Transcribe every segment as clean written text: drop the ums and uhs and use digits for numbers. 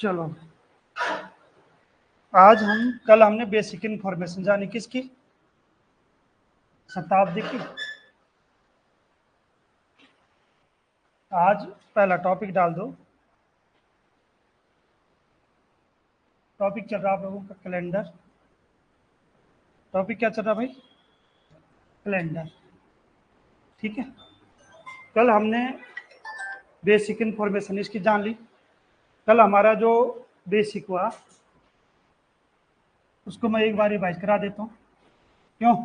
चलो, आज कल हमने बेसिक इन्फॉर्मेशन जानी किसकी, शताब्दी की। आज पहला टॉपिक डाल दो। टॉपिक चल रहा आप लोगों का कैलेंडर। टॉपिक क्या चल रहा भाई? कैलेंडर। ठीक है, कल हमने बेसिक इन्फॉर्मेशन इसकी जान ली। कल हमारा जो बेसिक हुआ उसको मैं एक बार रिवाइज करा देता हूँ। क्यों?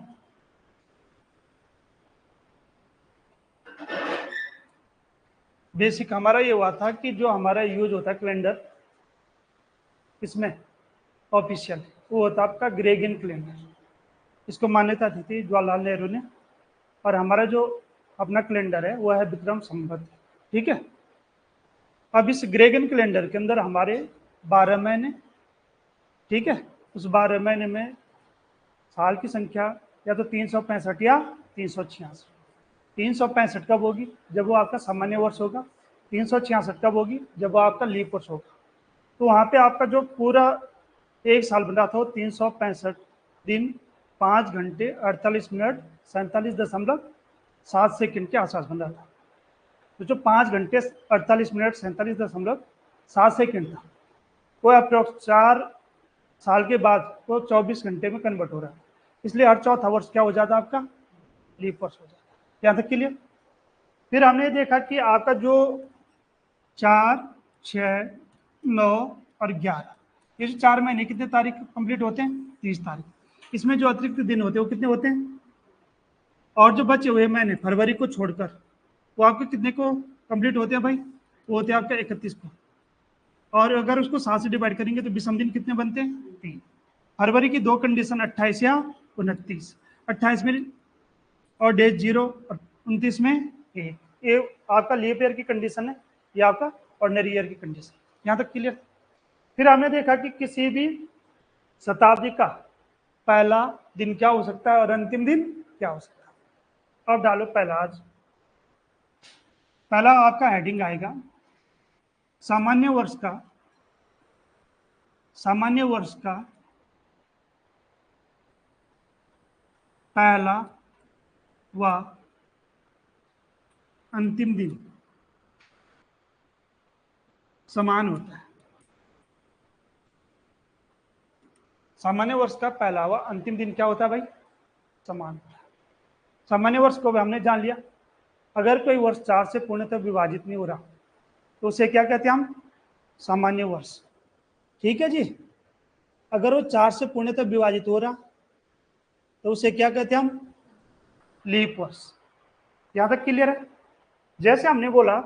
बेसिक हमारा ये हुआ था कि जो हमारा यूज होता है कैलेंडर इसमें ऑफिशियल, वो होता है आपका ग्रेगन कैलेंडर। इसको मान्यता दी थी जवाहरलाल नेहरू ने। और हमारा जो अपना कैलेंडर है वो है विक्रम संवत। ठीक है, अब इस ग्रेगन कैलेंडर के अंदर हमारे 12 महीने। ठीक है, उस 12 महीने में साल की संख्या या तो 365 या 386। 365 कब होगी? जब वो आपका सामान्य वर्ष होगा। 366 कब होगी? जब वो आपका लीप वर्ष होगा। तो वहाँ पे आपका जो पूरा एक साल बन रहा था वो 365 दिन 5 घंटे 48 मिनट 47.7 सेकेंड के आसपास बन रहा था। तो जो 5 घंटे 48 मिनट 47.7 सेकेंड था वो अप्रोक्स 4 साल के बाद वो 24 घंटे में कन्वर्ट हो रहा है। इसलिए हर चौथा वर्ष क्या हो जाता है आपका? लीप वर्ष हो जाता है। यहाँ तक क्लियर? फिर हमने देखा कि आपका जो 4, 6, 9 और 11, ये जो 4 महीने कितने तारीख कंप्लीट होते हैं? 30 तारीख। इसमें जो अतिरिक्त दिन होते हैं वो कितने होते हैं? और जो बचे हुए महीने फरवरी को छोड़कर वो आपके कितने को कंप्लीट होते हैं भाई? वो होते हैं आपका 31 को। और अगर उसको 7 से डिवाइड करेंगे तो विषम दिन कितने बनते हैं? 3। फरवरी की 2 कंडीशन 28 या 29। 28 में और डेज 0 और 29 में 1। ये आपका लीप ईयर की कंडीशन है, ये आपका ऑर्डिनरी ईयर की कंडीशन। यहाँ तक क्लियर? फिर हमने देखा कि किसी भी शताब्दी का पहला दिन क्या हो सकता है और अंतिम दिन क्या हो सकता है। अब डालो पहला। आज पहला आपका हेडिंग आएगा सामान्य वर्ष का पहला व अंतिम दिन समान होता है। सामान्य वर्ष का पहला व अंतिम दिन क्या होता है भाई? समान होता है। सामान्य वर्ष को भी हमने जान लिया। अगर कोई वर्ष 4 से पूर्णतः विभाजित नहीं हो रहा तो उसे क्या कहते हैं हम? सामान्य वर्ष। ठीक है जी। अगर वो 4 से पूर्णतः विभाजित हो रहा तो उसे क्या कहते हैं हम? लीप वर्ष। यहां तक क्लियर है? जैसे हमने बोला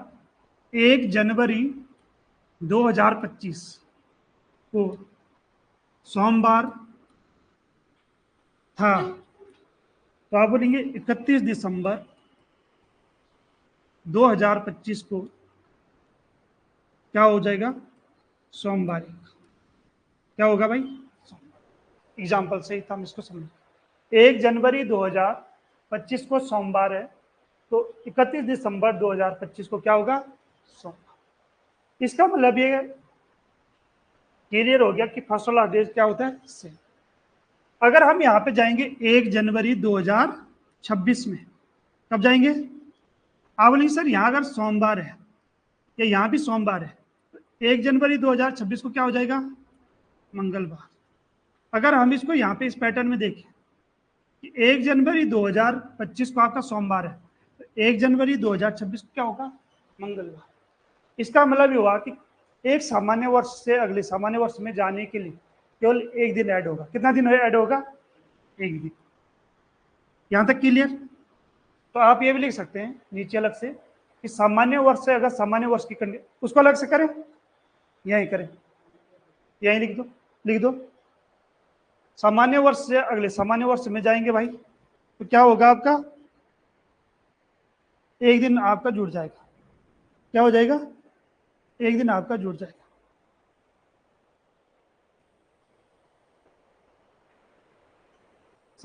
1 जनवरी 2025 को सोमवार था, तो आप बोलेंगे 31 दिसंबर 2025 को क्या हो जाएगा? सोमवार। क्या होगा भाई? एग्जाम्पल से ही था, हम इसको समझ। 1 जनवरी 2025 को सोमवार है, तो 31 दिसंबर 2025 को क्या होगा? सोमवार। इसका मतलब ये क्लियर हो गया कि फर्स्ट वाला डेज क्या होता है? सेम। अगर हम यहाँ पे जाएंगे 1 जनवरी 2026 में, कब जाएंगे? आप बोलेंगे सर यहाँ अगर सोमवार है या यहाँ भी सोमवार है, 1 जनवरी 2026 को क्या हो जाएगा? मंगलवार। अगर हम इसको यहाँ पे इस पैटर्न में देखें कि 1 जनवरी 2025 को आपका सोमवार है, तो 1 जनवरी 2026 को क्या होगा? मंगलवार। इसका मतलब ये हुआ कि एक सामान्य वर्ष से अगले सामान्य वर्ष में जाने के लिए केवल एक दिन ऐड होगा। कितना दिन ऐड होगा? एक दिन। यहां तक क्लियर? तो आप ये भी लिख सकते हैं नीचे अलग से कि सामान्य वर्ष से अगर सामान्य वर्ष की कंडीशन, उसको अलग से करें, यहीं करें, यहीं लिख दो। सामान्य वर्ष से अगले सामान्य वर्ष में जाएंगे भाई, तो क्या होगा आपका? एक दिन आपका जुड़ जाएगा। क्या हो जाएगा? एक दिन आपका जुड़ जाएगा।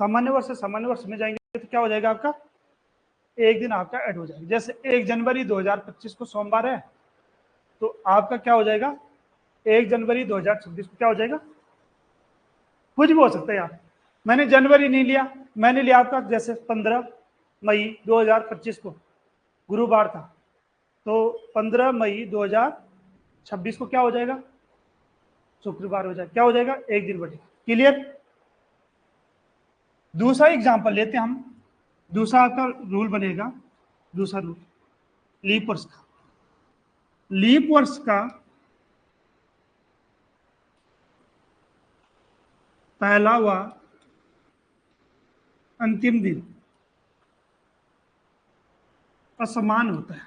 सामान्य वर्ष से सामान्य वर्ष में जाएंगे तो क्या हो जाएगा आपका? एक दिन आपका ऐड हो जाएगा। जैसे 1 जनवरी 2025 को सोमवार है, तो आपका क्या हो जाएगा? 1 जनवरी 2026 को क्या हो जाएगा? कुछ भी हो सकता है यार, मैंने जनवरी नहीं लिया, मैंने लिया आपका जैसे 15 मई 2025 को गुरुवार था, तो 15 मई 2026 को क्या हो जाएगा? शुक्रवार हो जाएगा। क्या हो जाएगा? एक दिन बढ़ेगा। क्लियर? दूसरा एग्जांपल लेते हैं हम। दूसरा आपका रूल बनेगा, दूसरा रूल लीप वर्ष का। लीप वर्ष का पहला व अंतिम दिन असमान होता है,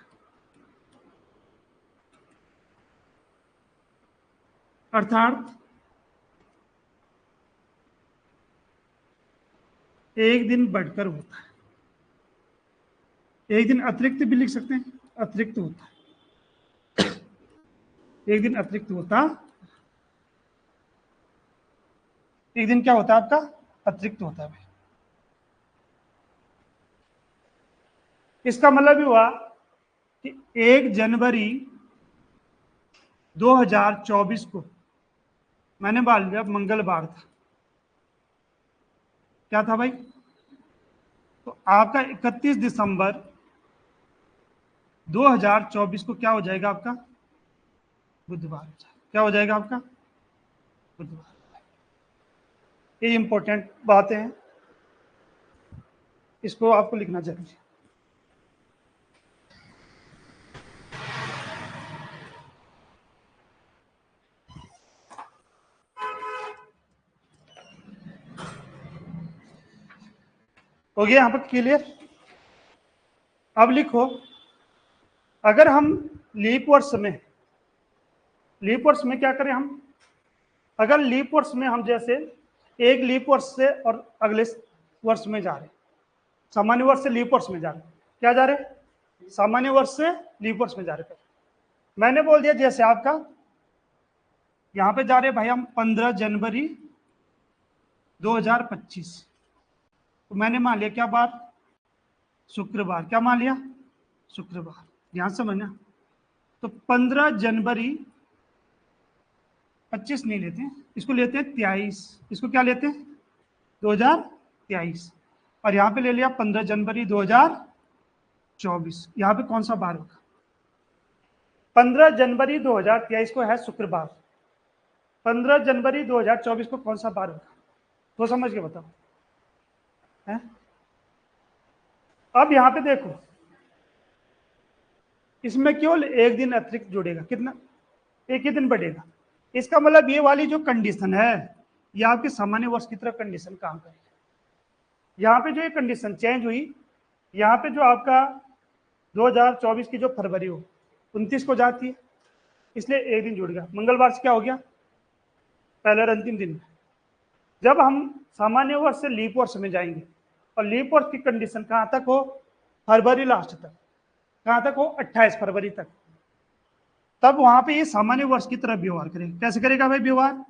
अर्थात एक दिन बढ़कर होता है। एक दिन अतिरिक्त भी लिख सकते हैं, अतिरिक्त होता है, एक दिन अतिरिक्त होता, एक दिन क्या होता है आपका? अतिरिक्त होता है भाई। इसका मतलब भी हुआ कि 1 जनवरी 2024 को मैंने मान लिया मंगलवार था। क्या था भाई? तो आपका 31 दिसंबर 2024 को क्या हो जाएगा आपका? बुधवार। क्या हो जाएगा आपका? बुधवार। ये इंपॉर्टेंट बातें हैं, इसको आपको लिखना जरूरी है। हो गया यहाँ पर क्लियर? अब लिखो, अगर हम लीप वर्ष में क्या करें हम? अगर लीप वर्ष में हम जैसे एक लीप वर्ष से और अगले वर्ष में जा रहे, सामान्य वर्ष से लीप वर्ष में जा रहे, क्या जा रहे? सामान्य वर्ष से लीप वर्ष में जा रहे। मैंने बोल दिया जैसे आपका यहां पे जा रहे भाई हम 15 जनवरी 2025, तो मैंने मान लिया क्या बार? शुक्रवार। क्या मान लिया? शुक्रवार। ध्यान से समझना, तो 15 जनवरी 25 नहीं लेते हैं, इसको लेते हैं 23। इसको क्या लेते हैं? 2023। और यहाँ पे ले लिया 15 जनवरी 2024। यहाँ पे कौन सा बार होगा? 15 जनवरी 2023 को है शुक्रवार, 15 जनवरी 2024 को कौन सा बार होगा? तो समझ के बताओ है? अब यहाँ पे देखो, इसमें केवल एक दिन अतिरिक्त जुड़ेगा। कितना? एक ही दिन बढ़ेगा। इसका मतलब ये वाली जो कंडीशन है, ये आपके सामान्य वर्ष की तरफ कंडीशन काम करेगी। यहाँ पे जो ये कंडीशन चेंज हुई, यहाँ पे जो आपका 2024 की जो फरवरी हो 29 को जाती है, इसलिए एक दिन जुड़ गया। मंगलवार से क्या हो गया? पहले और अंतिम दिन। जब हम सामान्य वर्ष से लीप वर्ष में जाएंगे और लीप वर्ष की कंडीशन कहाँ तक हो? फरवरी लास्ट तक। कहाँ तक हो? 28 फरवरी तक। तब वहां पे ये सामान्य वर्ष की तरफ व्यवहार करेगा। कैसे करेगा भाई व्यवहार?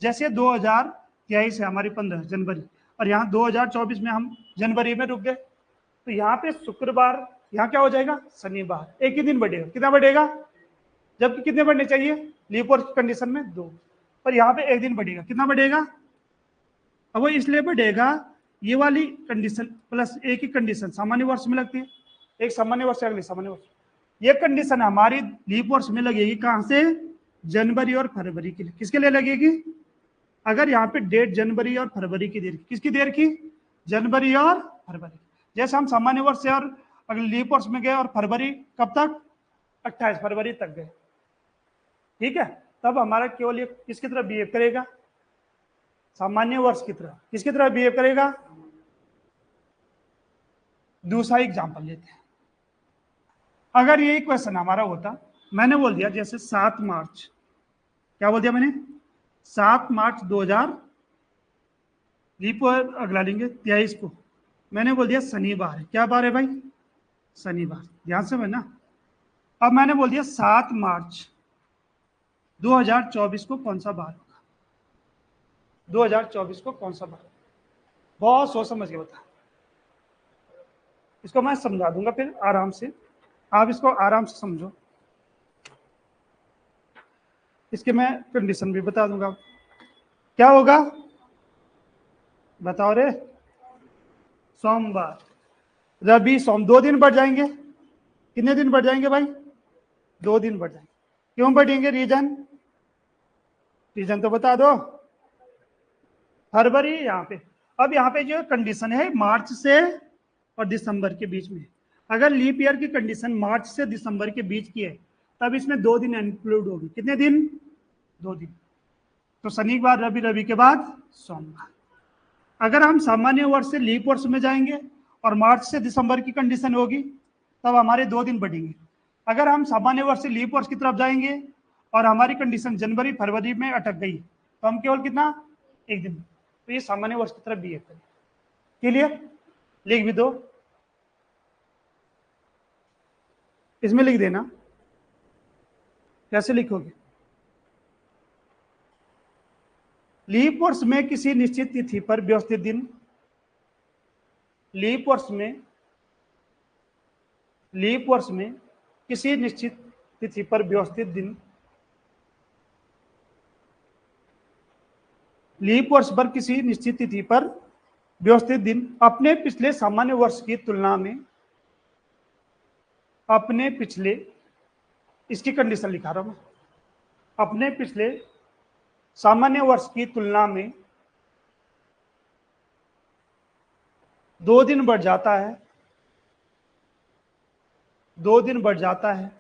जैसे 2023 है हमारी 15 जनवरी, और यहाँ 2024 में हम जनवरी में रुक गए, तो यहाँ पे शुक्रवार, यहाँ क्या हो जाएगा? शनिवार। एक ही दिन बढ़ेगा। कितना बढ़ेगा? जबकि कितने बढ़ने चाहिए लीप वर्ष की कंडीशन में? 2, पर यहाँ पे एक दिन बढ़ेगा। कितना बढ़ेगा? अब वो इसलिए बढ़ेगा, ये वाली कंडीशन प्लस एक ही कंडीशन सामान्य वर्ष में लगती है, एक सामान्य वर्ष अगले सामान्य वर्ष। ये कंडीशन हमारी लीप वर्ष में लगेगी कहां से? जनवरी और फरवरी के लिए। किसके लिए लगेगी? अगर यहाँ पे डेट जनवरी और फरवरी की देर की, किसकी देर की? जनवरी और फरवरी। जैसे हम सामान्य वर्ष से और अगले लीप वर्ष में गए और फरवरी कब तक? 28 फरवरी तक गए। ठीक है, तब हमारा केवल ये किसकी तरह बिहेव करेगा? सामान्य वर्ष की तरह। किसकी तरह बिहेव करेगा? दूसरा एग्जांपल लेते हैं। अगर यही क्वेश्चन हमारा होता, मैंने बोल दिया जैसे 7 मार्च, क्या बोल दिया मैंने? 7 मार्च 2000 लीप अगला लेंगे 23 को, मैंने बोल दिया शनिवार है। क्या बार है भाई? शनिवार। ध्यान से ना, अब मैंने बोल दिया 7 मार्च 2024 को कौन सा बार होगा? 2024 को कौन सा बार? बहुत सोच समझ के बता। इसको मैं समझा दूंगा फिर आराम से, आप इसको आराम से समझो। इसके मैं कंडीशन भी बता दूंगा। क्या होगा बताओ रे? सोमवार, रवि, सोम, 2 दिन बढ़ जाएंगे। कितने दिन बढ़ जाएंगे भाई? 2 दिन बढ़ जाएंगे। क्यों बढ़ेंगे? रीजन, रीजन तो बता दो। फरवरी यहाँ पे, अब यहाँ पे जो कंडीशन है मार्च से और दिसंबर के बीच में, अगर लीप ईयर की कंडीशन मार्च से दिसंबर के बीच की है तब इसमें 2 दिन इंक्लूड होगी। कितने दिन? 2 दिन। तो शनिवार, रवि, रवि के बाद सोमवार। अगर हम सामान्य वर्ष से लीप वर्ष में जाएंगे और मार्च से दिसंबर की कंडीशन होगी तब हमारे 2 दिन बढ़ेंगे। अगर हम सामान्य वर्ष से लीप वर्ष की तरफ जाएंगे और हमारी कंडीशन जनवरी फरवरी में अटक गई तो हम केवल कितना? 1 दिन। तो ये सामान्य वर्ष की तरफ भी है। क्लियर? लिख भी दो, इसमें लिख देना। कैसे लिखोगे? लीप वर्ष में किसी निश्चित तिथि पर व्यवस्थित दिन, लीप वर्ष में, लीप वर्ष में किसी निश्चित तिथि पर व्यवस्थित दिन, लीप वर्ष पर किसी निश्चित तिथि पर व्यवस्थित दिन अपने पिछले सामान्य वर्ष की तुलना में, अपने पिछले, इसकी कंडीशन लिखा रहा हूं मैं, अपने पिछले सामान्य वर्ष की तुलना में 2 दिन बढ़ जाता है, 2 दिन बढ़ जाता है,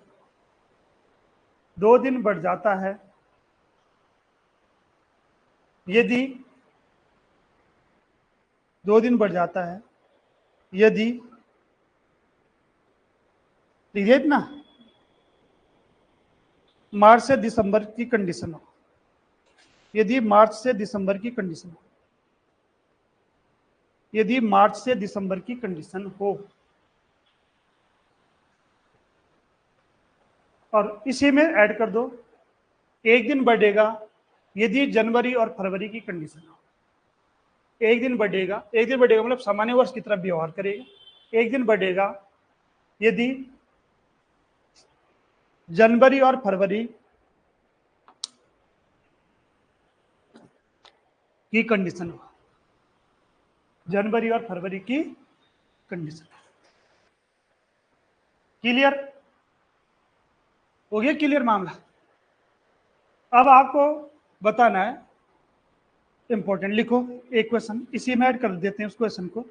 2 दिन बढ़ जाता है यदि 2 दिन बढ़ जाता है यदि, लिखिए ना, मार्च से दिसंबर की कंडीशन हो, यदि मार्च से दिसंबर की कंडीशन हो, यदि मार्च से दिसंबर की कंडीशन हो, और इसी में ऐड कर दो 1 दिन बढ़ेगा यदि जनवरी और फरवरी की कंडीशन हो। 1 दिन बढ़ेगा, 1 दिन बढ़ेगा मतलब सामान्य वर्ष की तरफ व्यवहार करेगा। 1 दिन बढ़ेगा यदि जनवरी और फरवरी की कंडीशन हो, जनवरी और फरवरी की कंडीशन। क्लियर हो गया? क्लियर मामला? अब आपको बताना है, इंपॉर्टेंट लिखो एक क्वेश्चन, इसी में ऐड कर देते हैं उस क्वेश्चन को।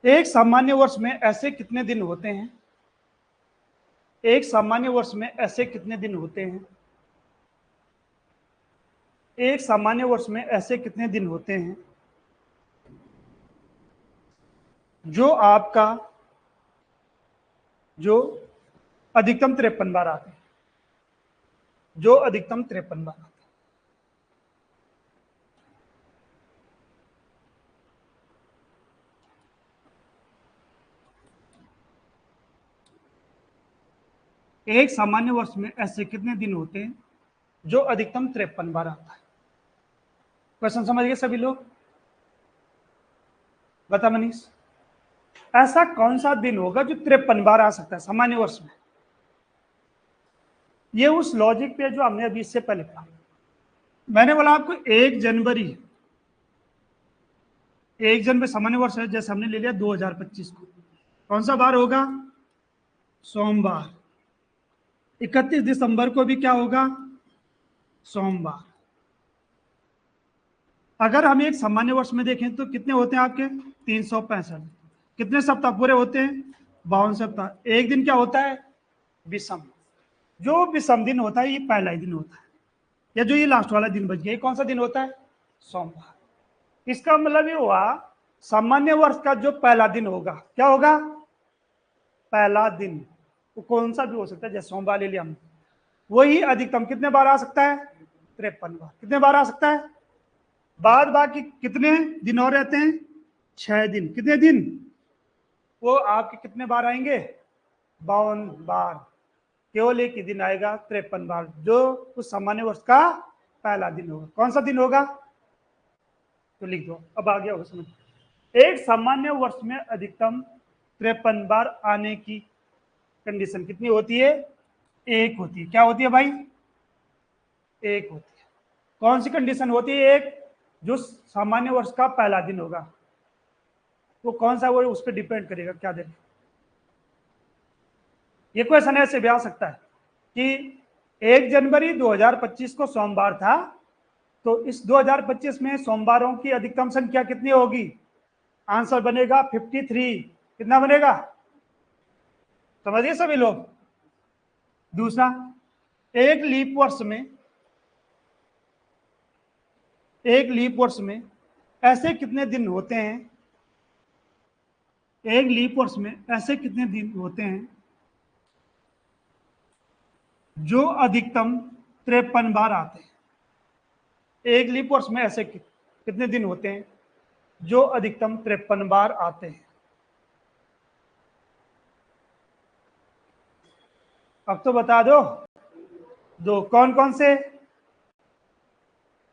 एक सामान्य वर्ष में ऐसे कितने दिन होते हैं? एक सामान्य वर्ष में ऐसे कितने दिन होते हैं? एक सामान्य वर्ष में ऐसे कितने दिन होते हैं जो आपका, जो अधिकतम 53 बार आते हैं, जो अधिकतम 53 बार आते हैं। एक सामान्य वर्ष में ऐसे कितने दिन होते हैं जो अधिकतम 53 बार आता है? क्वेश्चन समझ गए सभी लोग? बता मनीष, ऐसा कौन सा दिन होगा जो 53 बार आ सकता है सामान्य वर्ष में? ये उस लॉजिक पे जो हमने अभी इससे पहले पढ़ा। मैंने बोला आपको 1 जनवरी, 1 जनवरी सामान्य वर्ष है, जैसे हमने ले लिया 2025 को, कौन सा बार होगा? सोमवार। 31 दिसंबर को भी क्या होगा? सोमवार। अगर हम एक सामान्य वर्ष में देखें तो कितने होते हैं आपके? 365। कितने सप्ताह पूरे होते हैं? 52 सप्ताह। एक दिन क्या होता है? विषम। जो विषम दिन होता है ये पहला ही दिन होता है, या जो ये लास्ट वाला दिन बच गया, ये कौन सा दिन होता है? सोमवार। इसका मतलब ये हुआ सामान्य वर्ष का जो पहला दिन होगा, क्या होगा? पहला दिन। वो कौन सा भी हो सकता है, जैसे सोमवार ले लिया हमने, वही अधिकतम कितने बार आ सकता है? 53 बार। कितने बार आ सकता है? बाद बाकी कितने दिन और रहते हैं? 6 दिन। कितने दिन? वो आपके कितने बार आएंगे? 52 बार। केवल एक ही दिन आएगा 53 बार, जो उस सामान्य वर्ष का पहला दिन होगा। कौन सा दिन होगा? तो लिख दो, अब आ गया होगा समझ। एक सामान्य वर्ष में अधिकतम 53 बार आने की कंडीशन कितनी होती है? एक होती है। क्या होती है भाई? एक होती है। कौन सी कंडीशन होती है? एक, जो सामान्य वर्ष का पहला दिन होगा, वो कौन सा, वो उस पर डिपेंड करेगा क्या दिन। ये क्वेश्चन ऐसे भी आ सकता है कि 1 जनवरी 2025 को सोमवार था, तो इस 2025 में सोमवारों की अधिकतम संख्या कितनी होगी? आंसर बनेगा 53। कितना बनेगा? समझिए सभी लोग। दूसरा, एक लीप वर्ष में, एक लीप वर्ष में ऐसे कितने दिन होते हैं? एक लीप वर्ष में ऐसे कितने दिन होते हैं जो अधिकतम 53 बार आते हैं? एक लीप वर्ष में ऐसे कितने दिन होते हैं जो अधिकतम 53 बार आते हैं? अब तो बता दो। दो कौन कौन से?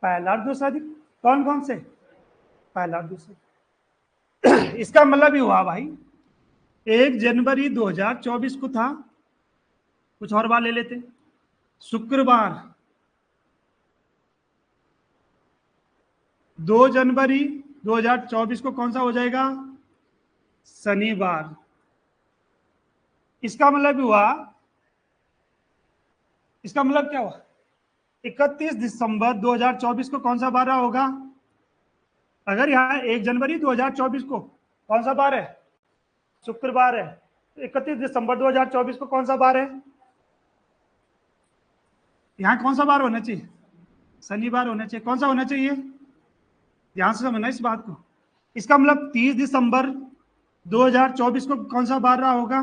पहला और दूसरा दिन। कौन कौन से? पहला और दूसरा। इसका मतलब ही हुआ भाई, 1 जनवरी 2024 को था, कुछ और बार ले लेते, शुक्रवार। 2 जनवरी 2024 को कौन सा हो जाएगा? शनिवार। इसका मतलब हुआ, इसका मतलब क्या हुआ? 31 दिसंबर 2024 को कौन सा बार होगा? अगर यहाँ 1 जनवरी 2024 को कौन सा बार है? शुक्रवार है। 31 दिसंबर 2024 को कौन सा बार है? यहाँ कौन सा बार होना चाहिए? शनिवार होना चाहिए। कौन सा होना चाहिए? ध्यान से समझना इस बात को। इसका मतलब 30 दिसंबर 2024 को कौन सा बार रहा होगा?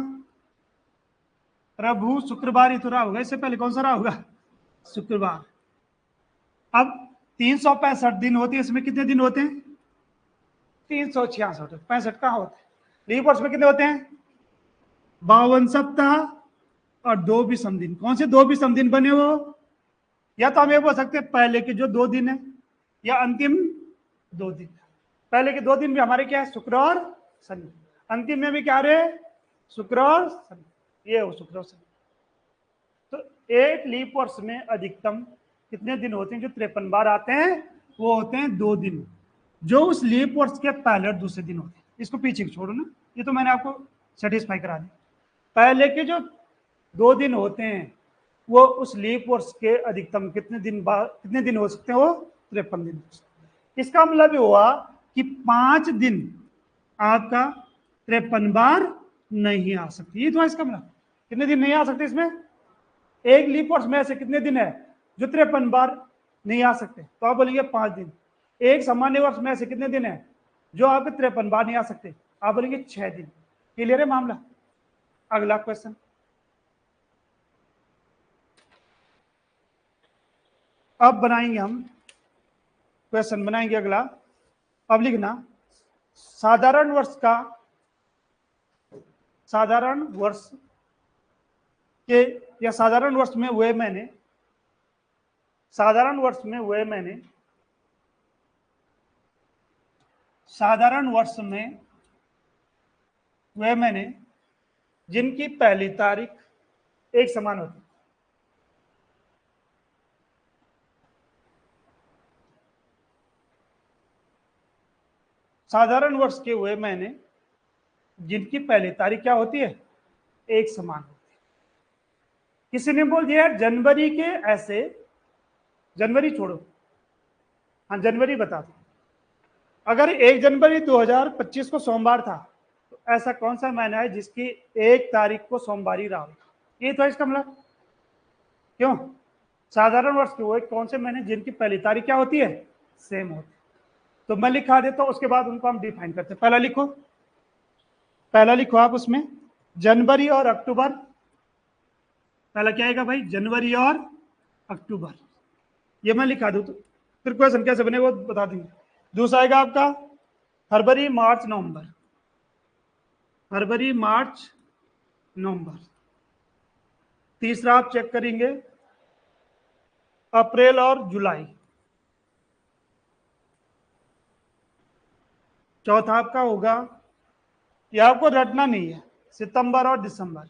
प्रभु शुक्रवार ही तो रहा होगा, इससे पहले कौन सा रहा होगा? शुक्रवार। अब 365 दिन होते हैं, इसमें कितने दिन होते हैं? 366। 65 कहाँ होते हैं? लीप वर्ष में कितने होते हैं? 52 सप्ताह और 2 विषम दिन। कौन से 2 विषम दिन बने हो? या तो हम ये बोल सकते हैं पहले के जो 2 दिन है, या अंतिम 2 दिन। पहले के 2 दिन भी हमारे क्या है? शुक्र और शनि। अंतिम में भी क्या रहे? शुक्र और शनि। ये हो शुक्र और शनि। तो एक लीप वर्ष में अधिकतम कितने दिन होते हैं जो 53 बार आते हैं? वो होते हैं 2 दिन, जो उस लीप वर्ष के पहले और दूसरे दिन होते हैं। इसको पीछे छोड़ो ना, ये तो मैंने आपको सेटिस्फाई करा दिया। पहले के जो 2 दिन होते हैं वो उस लीप वर्ष के अधिकतम कितने दिन बाद, कितने दिन हो सकते हैं? वो 53 दिन। इसका मतलब हुआ कि 5 दिन आपका 53 बार नहीं आ सकती। ये तो इसका मतलब कितने दिन नहीं आ सकते इसमें? एक लीप वर्ष में ऐसे कितने दिन है जो 53 बार नहीं आ सकते? तो आप बोलेंगे 5 दिन। एक सामान्य वर्ष में ऐसे कितने दिन है जो आपके 53 बार नहीं आ सकते? आप बोलेंगे 6 दिन। क्लियर है मामला? अगला क्वेश्चन। अब बनाएंगे हम क्वेश्चन, बनाएंगे अगला। अब लिखना, साधारण वर्ष का, साधारण वर्ष के, या साधारण वर्ष में हुए महीने, साधारण वर्ष में हुए महीने, साधारण वर्ष में हुए महीने जिनकी पहली तारीख एक समान होती। साधारण वर्ष के हुए महीने जिनकी पहली तारीख क्या होती है? एक समान होती है। किसी ने बोल दिया जनवरी के ऐसे, जनवरी छोड़ो, हाँ जनवरी बता दो। अगर 1 जनवरी 2025 को सोमवार था, तो ऐसा कौन सा महीना है जिसकी 1 तारीख को सोमवार ही रहा होगा? ये तो इसका मतलब। क्यों? साधारण वर्ष के वो कौन से महीने जिनकी पहली तारीख क्या होती है? सेम होती है। तो मैं लिखा देता हूं, उसके बाद उनको हम डिफाइन करते हैं। पहला लिखो, पहला लिखो आप उसमें जनवरी और अक्टूबर। पहला क्या आएगा भाई? जनवरी और अक्टूबर। ये मैं लिखा दूं तो फिर क्वेश्चन कैसे बने वो बता देंगे। दूसरा आएगा आपका फरवरी मार्च नवंबर। फरवरी मार्च नवंबर। तीसरा आप चेक करेंगे अप्रैल और जुलाई। चौथा आपका होगा, ये आपको रटना नहीं है, सितंबर और दिसंबर।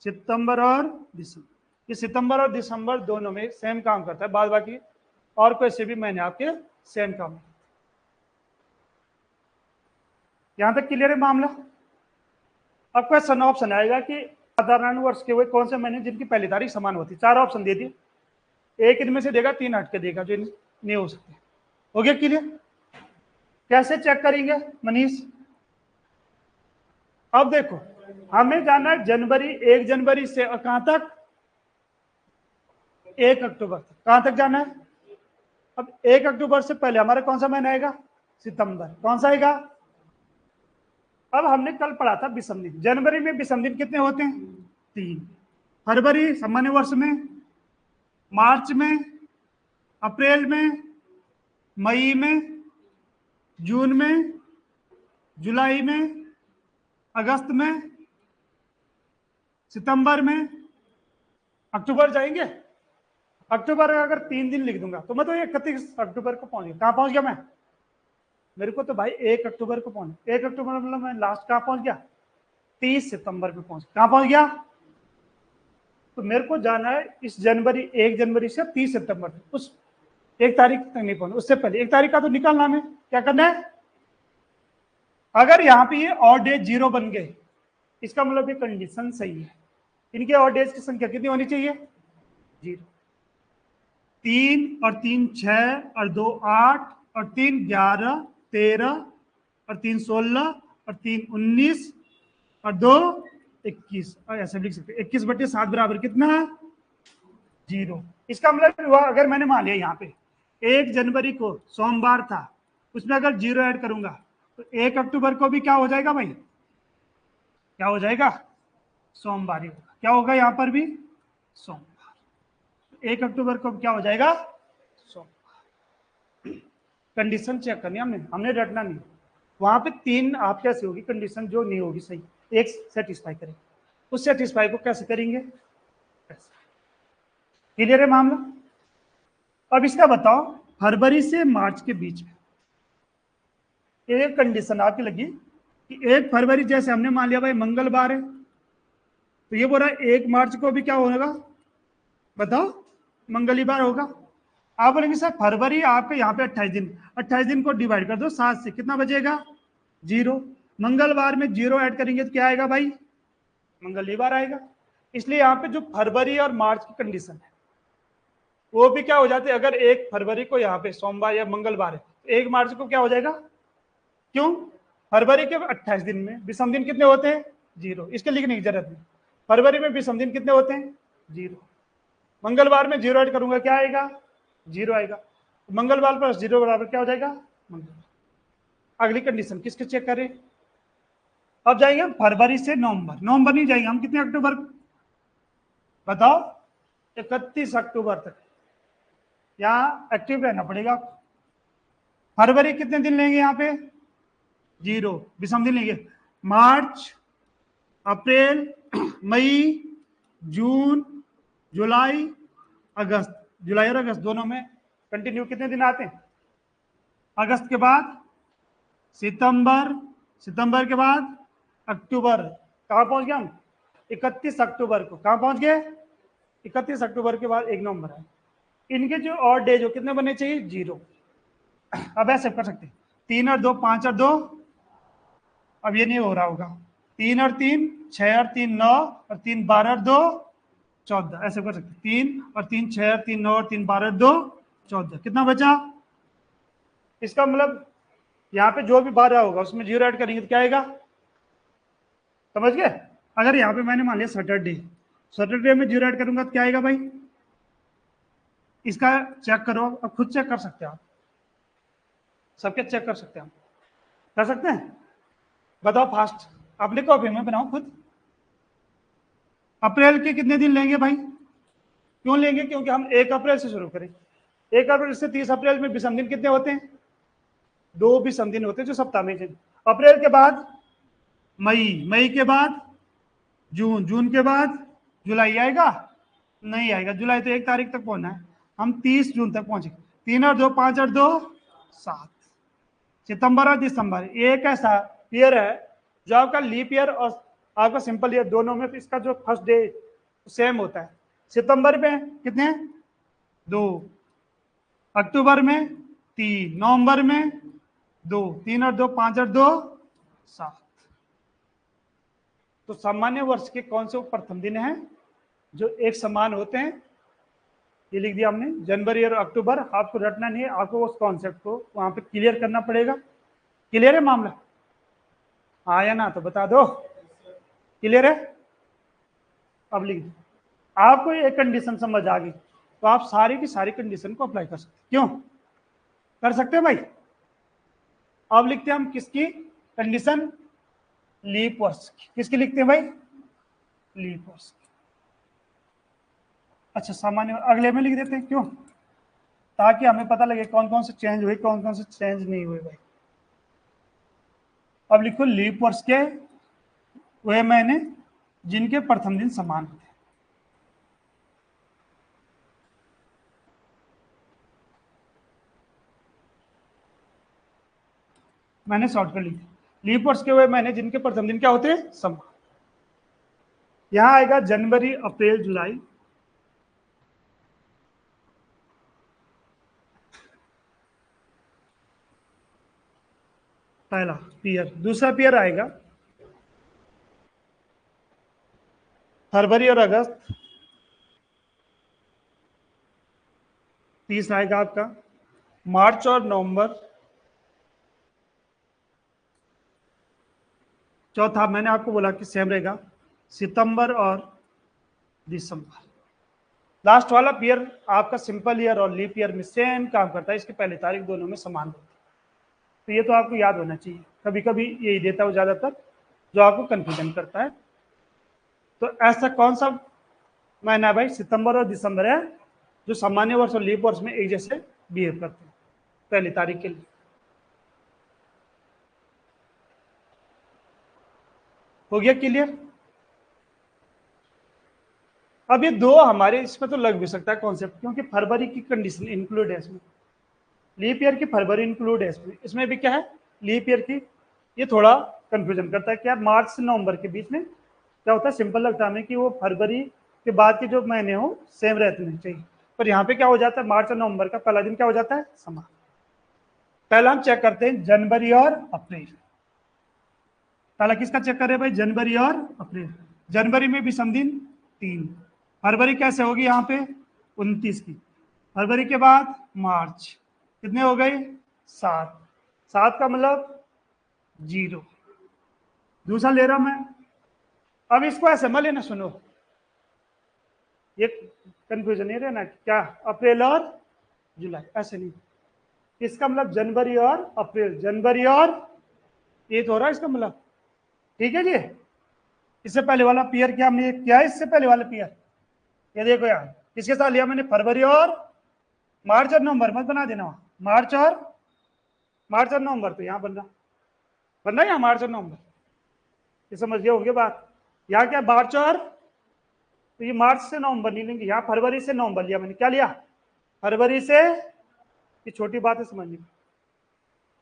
सितंबर और दिसंबर, ये सितंबर और दिसंबर दोनों में सेम काम करता है, बाद बाकी और कोई से भी महीने आपके सेम काम। यहां तक क्लियर है मामला। अब क्वेश्चन ऑप्शन आएगा कि साधारण वर्ष के वे कौन से महीने जिनकी पहली तारीख समान होती है। 4 ऑप्शन दे दिए, एक इनमें से देगा, 3 हट के देगा जो नहीं हो सकते। हो गया क्लियर? कैसे चेक करेंगे मनीष? अब देखो, हमें जाना है जनवरी, 1 जनवरी से कहां तक? 1 अक्टूबर तक। कहां तक जाना है? अब 1 अक्टूबर से पहले हमारा कौन सा महीना आएगा? सितंबर। कौन सा आएगा? अब हमने कल पढ़ा था विषम दिन। जनवरी में विषम दिन कितने होते हैं? 3। फरवरी सामान्य वर्ष में, मार्च में, अप्रैल में, मई में, जून में, जुलाई में, अगस्त में, सितंबर में, अक्टूबर जाएंगे। अक्टूबर अगर 3 दिन लिख दूंगा तो मैं तो 31 अक्टूबर को पहुंच गया। कहां पहुंच गया मैं? मेरे को तो भाई 1 अक्टूबर को पहुंच, 1 अक्टूबर मतलब मैं लास्ट कहां पहुंच गया? 30 सितंबर पे पहुंच। कहां पहुंच गया? तो मेरे को जाना है इस जनवरी, 1 जनवरी से 30 सितंबर तक, उस 1 तारीख तक नहीं पहुंचना, उससे पहले 1 तारीख का तो निकालना हमें। क्या करना है? अगर यहाँ पे ये ऑड डेज 0 बन गए, इसका मतलब ये कंडीशन सही है। इनके ऑड डेज की संख्या कितनी होनी चाहिए? 0। 3 और 3 6 और 2 8 और 3 11 13 और 3 16 और 3 19 और 2 21, और ऐसे लिख सकते 21/7 बराबर कितना? 0। इसका मतलब हुआ, अगर मैंने मान लिया यहाँ पे 1 जनवरी को सोमवार था, उसमें अगर 0 ऐड करूंगा तो 1 अक्टूबर को भी क्या हो जाएगा भाई? क्या हो जाएगा? सोमवार ही होगा। क्या होगा यहाँ पर भी? सोमवार। 1 अक्टूबर को क्या हो जाएगा? सोमवार। कंडीशन चेक करनी हमने रटना नहीं। वहां पे 3 आप कैसे होगी कंडीशन जो नहीं होगी सही, एक सेटिस्फाई करेंगे, उस सेटिस्फाई को कैसे करेंगे? क्लियर है मामला? अब इसका बताओ, फरवरी से मार्च के बीच में एक कंडीशन आपकी लगी कि 1 फरवरी, जैसे हमने मान लिया भाई मंगलवार है, तो ये बोल रहा है 1 मार्च को भी क्या होगा? बताओ, मंगलवार होगा। आप बोलेंगे सर फरवरी आपके यहाँ पे 28 दिन, 28 दिन को डिवाइड कर दो 7 से, कितना बचेगा? 0। मंगलवार में 0 ऐड करेंगे तो क्या आएगा भाई? मंगलवार आएगा। इसलिए यहाँ पे जो फरवरी और मार्च की कंडीशन है वो भी क्या हो जाती है? अगर 1 फरवरी को यहाँ पे सोमवार या मंगलवार है तो 1 मार्च को क्या हो जाएगा? क्यों? फरवरी के 28 दिन में विषम दिन कितने होते हैं? 0। इसके लिखने की जरूरत नहीं। फरवरी में विषम दिन कितने होते हैं? 0। मंगलवार में 0 ऐड करूंगा, क्या आएगा? 0 आएगा। मंगलवार प्लस 0 बराबर क्या हो जाएगा? मंगलवार। अगली कंडीशन किसके चेक करें? अब जाएंगे हम फरवरी से नवंबर। नवंबर नहीं जाएंगे हम, कितने अक्टूबर? बताओ, 31 अक्टूबर तक यहाँ एक्टिव रहना पड़ेगा। फरवरी कितने दिन लेंगे यहाँ पे? 0, विषम दिन लेंगे। मार्च, अप्रैल, मई, जून, जुलाई, अगस्त। जुलाई और अगस्त दोनों में कंटिन्यू कितने दिन आते हैं? अगस्त के बाद सितंबर, सितंबर के बाद अक्टूबर। कहाँ पहुंच गए हम? 31 अक्टूबर को। कहाँ पहुंच गए? 31 अक्टूबर के बाद 1 नवंबर है। इनके जो और डेज हो कितने बने चाहिए? 0। अब ऐसे कर सकते हैं 3 और 2 5 और 2, अब ये नहीं हो रहा होगा। 3 और 3 6 और 3 9 और 3 12 और 2 14, ऐसे कर सकते 3 और 3 6 और 3 9 और 3 12 और 2 14। कितना बचा? इसका मतलब यहाँ पे जो भी 12 होगा उसमें 0 ऐड करेंगे तो क्या आएगा? समझ गए? अगर यहाँ पे मैंने मान लिया सैटरडे, सैटरडे में 0 ऐड करूंगा तो क्या आएगा भाई? इसका चेक करो, अब खुद चेक कर सकते हैं आप, सबके चेक कर सकते हैं, कर सकते हैं? बताओ फास्ट, अपने कॉपी में बनाओ खुद। अप्रैल के कितने दिन लेंगे भाई? क्यों लेंगे? क्योंकि हम 1 अप्रैल से शुरू करें। 1 अप्रैल से 30 अप्रैल में विषम दिन कितने होते हैं? 2 विषम दिन होते हैं जो सप्ताह में। अप्रैल के बाद मई, मई के बाद जून, जून के बाद जुलाई आएगा? नहीं आएगा, जुलाई तो 1 तारीख तक पहुंचना है, हम 30 जून तक पहुंचे। 3 और 2 5 और 2 7। सितंबर और दिसंबर एक ऐसा ईयर है जो आपका लीप ईयर और आपका सिंपल ईयर दोनों में इसका जो फर्स्ट डे सेम होता है। सितंबर में कितने हैं? 2, अक्टूबर में 3, नवंबर में 2, 3 और 2 5 और 2 7। तो सामान्य वर्ष के कौन से प्रथम दिन हैं जो एक समान होते हैं? ये लिख दिया हमने, जनवरी और अक्टूबर। आपको रटना नहीं है, आपको उस कॉन्सेप्ट को वहां पे क्लियर करना पड़ेगा। क्लियर है मामला? हाँ या ना तो बता दो। क्लियर है? अब लिख दो। आपको एक कंडीशन समझ आ गई तो आप सारी की सारी कंडीशन को अप्लाई कर सकते। क्यों कर सकते हैं भाई? अब लिखते हैं हम किसकी कंडीशन? लीप वर्ष की। किसकी लिखते हैं भाई? लीप वर्ष की। अच्छा, सामान्य अगले में लिख देते हैं। क्यों? ताकि हमें पता लगे कौन कौन से चेंज हुए, कौन कौन से चेंज नहीं हुए भाई। अब लिखो लीप वर्ष के वे महीने जिनके प्रथम दिन समान होते हैं। मैंने शॉर्ट कर लिखा, लीप वर्ष के वे महीने जिनके प्रथम दिन क्या होते हैं? समान। यहां आएगा जनवरी, अप्रैल, जुलाई। पहला पीयर। दूसरा पीयर आएगा फरवरी और अगस्त। तीसरा आएगा आपका मार्च और नवंबर। चौथा मैंने आपको बोला कि सेम रहेगा सितंबर और दिसंबर। लास्ट वाला पीयर आपका सिंपल ईयर और लीप ईयर में सेम काम करता है, इसकी पहली तारीख दोनों में समान होती है। तो ये तो आपको याद होना चाहिए, कभी कभी यही देता है ज्यादातर जो आपको कंफ्यूजन करता है। तो ऐसा कौन सा महीना है भाई? सितंबर और दिसंबर है जो सामान्य वर्ष और लीप वर्ष में एक जैसे बिहेव करते हैं पहली तारीख के लिए। हो गया क्लियर? अब ये दो हमारे इसमें तो लग भी सकता है कॉन्सेप्ट, क्योंकि फरवरी की कंडीशन इंक्लूड है इसमें, लीप ईयर की फरवरी इंक्लूड है इसमें। इसमें भी क्या है? लीप ईयर की। ये थोड़ा कंफ्यूजन करता है कि यार मार्च से नवंबर के बीच में क्या होता है? सिंपल लगता है हमें कि वो फरवरी के बाद के जो महीने हो सेम रहने चाहिए, पर यहाँ पे क्या हो जाता है? मार्च और नवंबर का पहला दिन क्या हो जाता है? समान। पहला हम चेक करते हैं जनवरी और अप्रैल। पहला किसका चेक करें भाई? जनवरी और अप्रैल। जनवरी में विषम दिन 3। फरवरी कैसे होगी यहाँ पे? 29 की। फरवरी के बाद मार्च, कितने हो गए? 7। 7 का मतलब 0। दूसरा ले रहा मैं। अब इसको ऐसे मत लेना, सुनो, ये कंफ्यूजन नहीं रहना क्या अप्रैल और जुलाई, ऐसे नहीं। इसका मतलब जनवरी और अप्रैल, जनवरी और ये तो हो रहा है इसका मतलब। ठीक है जी। इससे पहले वाला पीयर क्या हमने किया है? इससे पहले वाला पीयर ये देखो यार, किसके साथ लिया मैंने? फरवरी और मार्च और नवंबर मत बना देना, मार्च और नवंबर तो यहाँ बन रहा है यहाँ मार्च और नवंबर। ये समझ गए होंगे बात। यहाँ क्या मार्च और, तो ये मार्च से नवंबर नहीं लेंगे, यहाँ फरवरी से नवंबर लिया मैंने। क्या लिया? फरवरी से। ये छोटी बात है समझने की।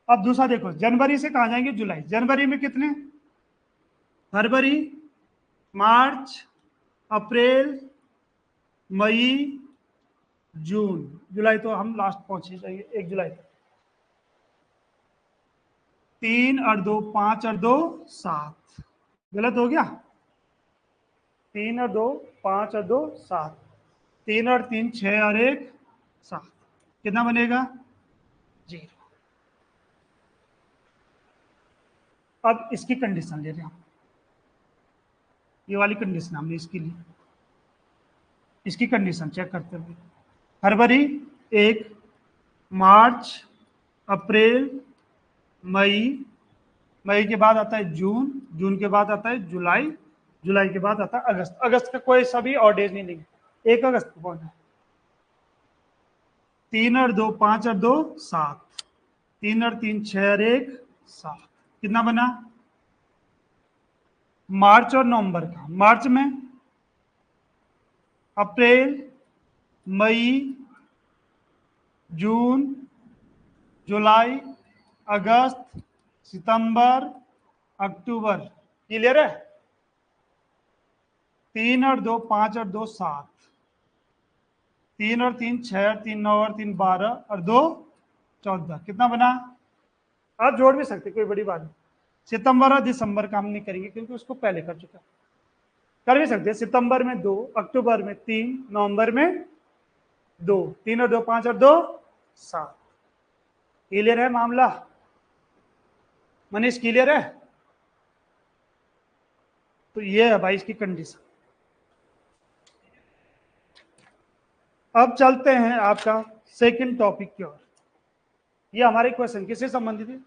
अब दूसरा देखो, जनवरी से कहा जाएंगे? जुलाई। जनवरी में कितने? फरवरी, मार्च, अप्रैल, मई, जून। जुलाई तो हम लास्ट पहुंचे जाएंगे 1 जुलाई तक। 3 और 2 5 और 2 7। गलत हो गया? 3 और 2 5 और 2 7। 3 और 3 6 और 1 7। कितना बनेगा? 0। अब इसकी कंडीशन ले रहे हैं हम, ये वाली कंडीशन हमने इसकी ली। इसकी कंडीशन चेक करते हुए फरवरी 1, मार्च, अप्रैल, मई, मई के बाद आता है जून, जून के बाद आता है जुलाई, जुलाई के बाद आता है अगस्त। अगस्त का कोई सा भी और डेज नहीं लेंगे, 1 अगस्त को कौन है? 3 और 2 5 और 2 7। 3 और 3 6 और 1 7। कितना बना? मार्च और नवंबर का। मार्च में अप्रैल, मई, जून, जुलाई, अगस्त, सितंबर, अक्टूबर। क्लियर है? 3 और 2 5 और 2 7, 3 और 3 6 और 3 9 और 3 12 और 2 14, कितना बना? आप जोड़ भी सकते, कोई बड़ी बात नहीं। सितंबर और दिसंबर का हम नहीं करेंगे क्योंकि उसको पहले कर चुका। कर भी सकते हैं, सितंबर में 2, अक्टूबर में 3, नवंबर में 2, 3 और 2 5 और 2 7। क्लियर है मामला? मनीष क्लियर है? तो ये है भाई इसकी कंडीशन। अब चलते हैं आपका सेकंड टॉपिक की ओर। ये हमारे क्वेश्चन किससे संबंधित है?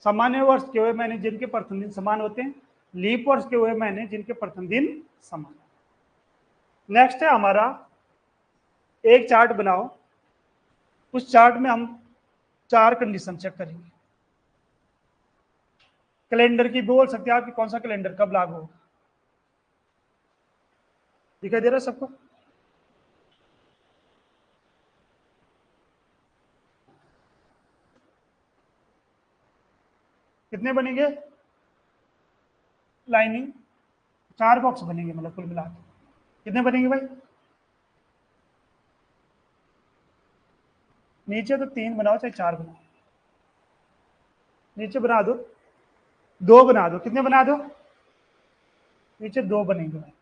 सामान्य वर्ष के हुए महीने जिनके प्रथम दिन समान होते हैं, लीप वर्ष के हुए महीने जिनके प्रथम दिन समान। नेक्स्ट है हमारा, एक चार्ट बनाओ, उस चार्ट में हम 4 कंडीशन चेक करेंगे। कैलेंडर की बोल सकते हैं आप कि कौन सा कैलेंडर कब लागू होगा। दिखाई दे रहा है सबको? कितने बनेंगे? लाइनिंग 4 बॉक्स बनेंगे, मतलब कुल मिला के कितने बनेंगे भाई? नीचे तो 3 बनाओ चाहे 4 बनाओ, नीचे बना दो 2 बना दो, कितने बना दो? नीचे 2 बनेंगे भाई।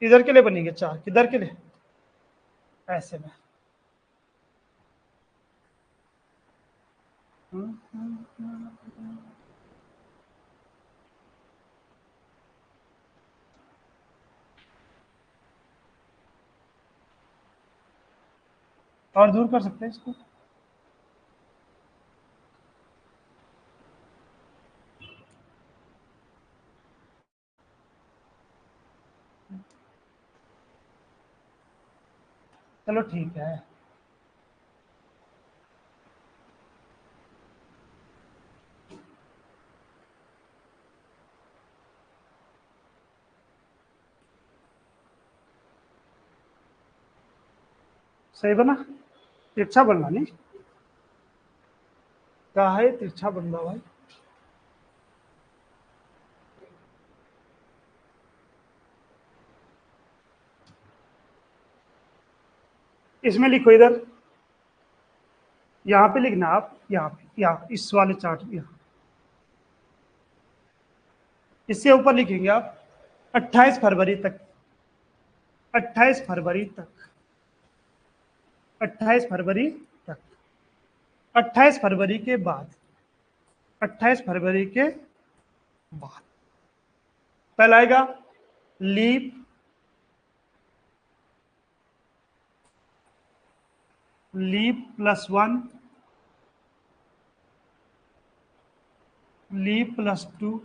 इधर के लिए बनेंगे 4, किधर के लिए? ऐसे में। और दूर कर सकते हैं इसको। चलो ठीक है। सही बना? तिरछा बनना नहीं, कहा है तिरछा बनना भाई। इसमें लिखो, इधर यहाँ पे लिखना आप, यहाँ पे, यहाँ इस वाले चार्ट में, यहाँ इससे ऊपर लिखेंगे आप 28 फरवरी तक, 28 फरवरी तक, 28 फरवरी तक। 28 फरवरी के बाद, 28 फरवरी के बाद पहला आएगा लीप, लीप +1, लीप +2,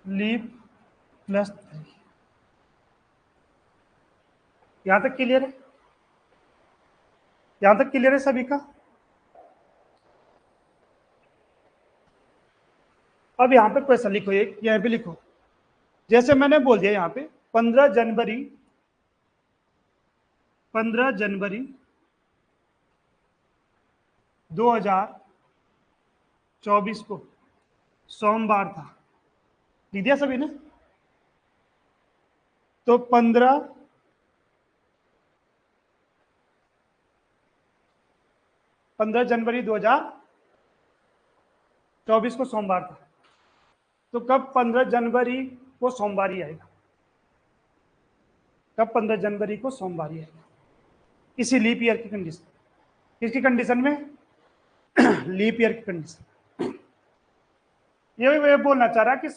लीप +3। यहां तक क्लियर है? यहां तक क्लियर है सभी का? अब यहां पे क्वेश्चन लिखो, एक यहां पे लिखो, जैसे मैंने बोल दिया यहां पे 15 जनवरी, 15 जनवरी 2024 को सोमवार था। लिख दिया सभी ने? तो 15 जनवरी 2024 को सोमवार था। तो कब 15 जनवरी को सोमवार ही आएगा? कब 15 जनवरी को सोमवार ही आएगा? इसी लीप ईयर की कंडीशन। किसकी कंडीशन में? लीप ईयर की कंडीशन। ये बोलना चाह रहा कि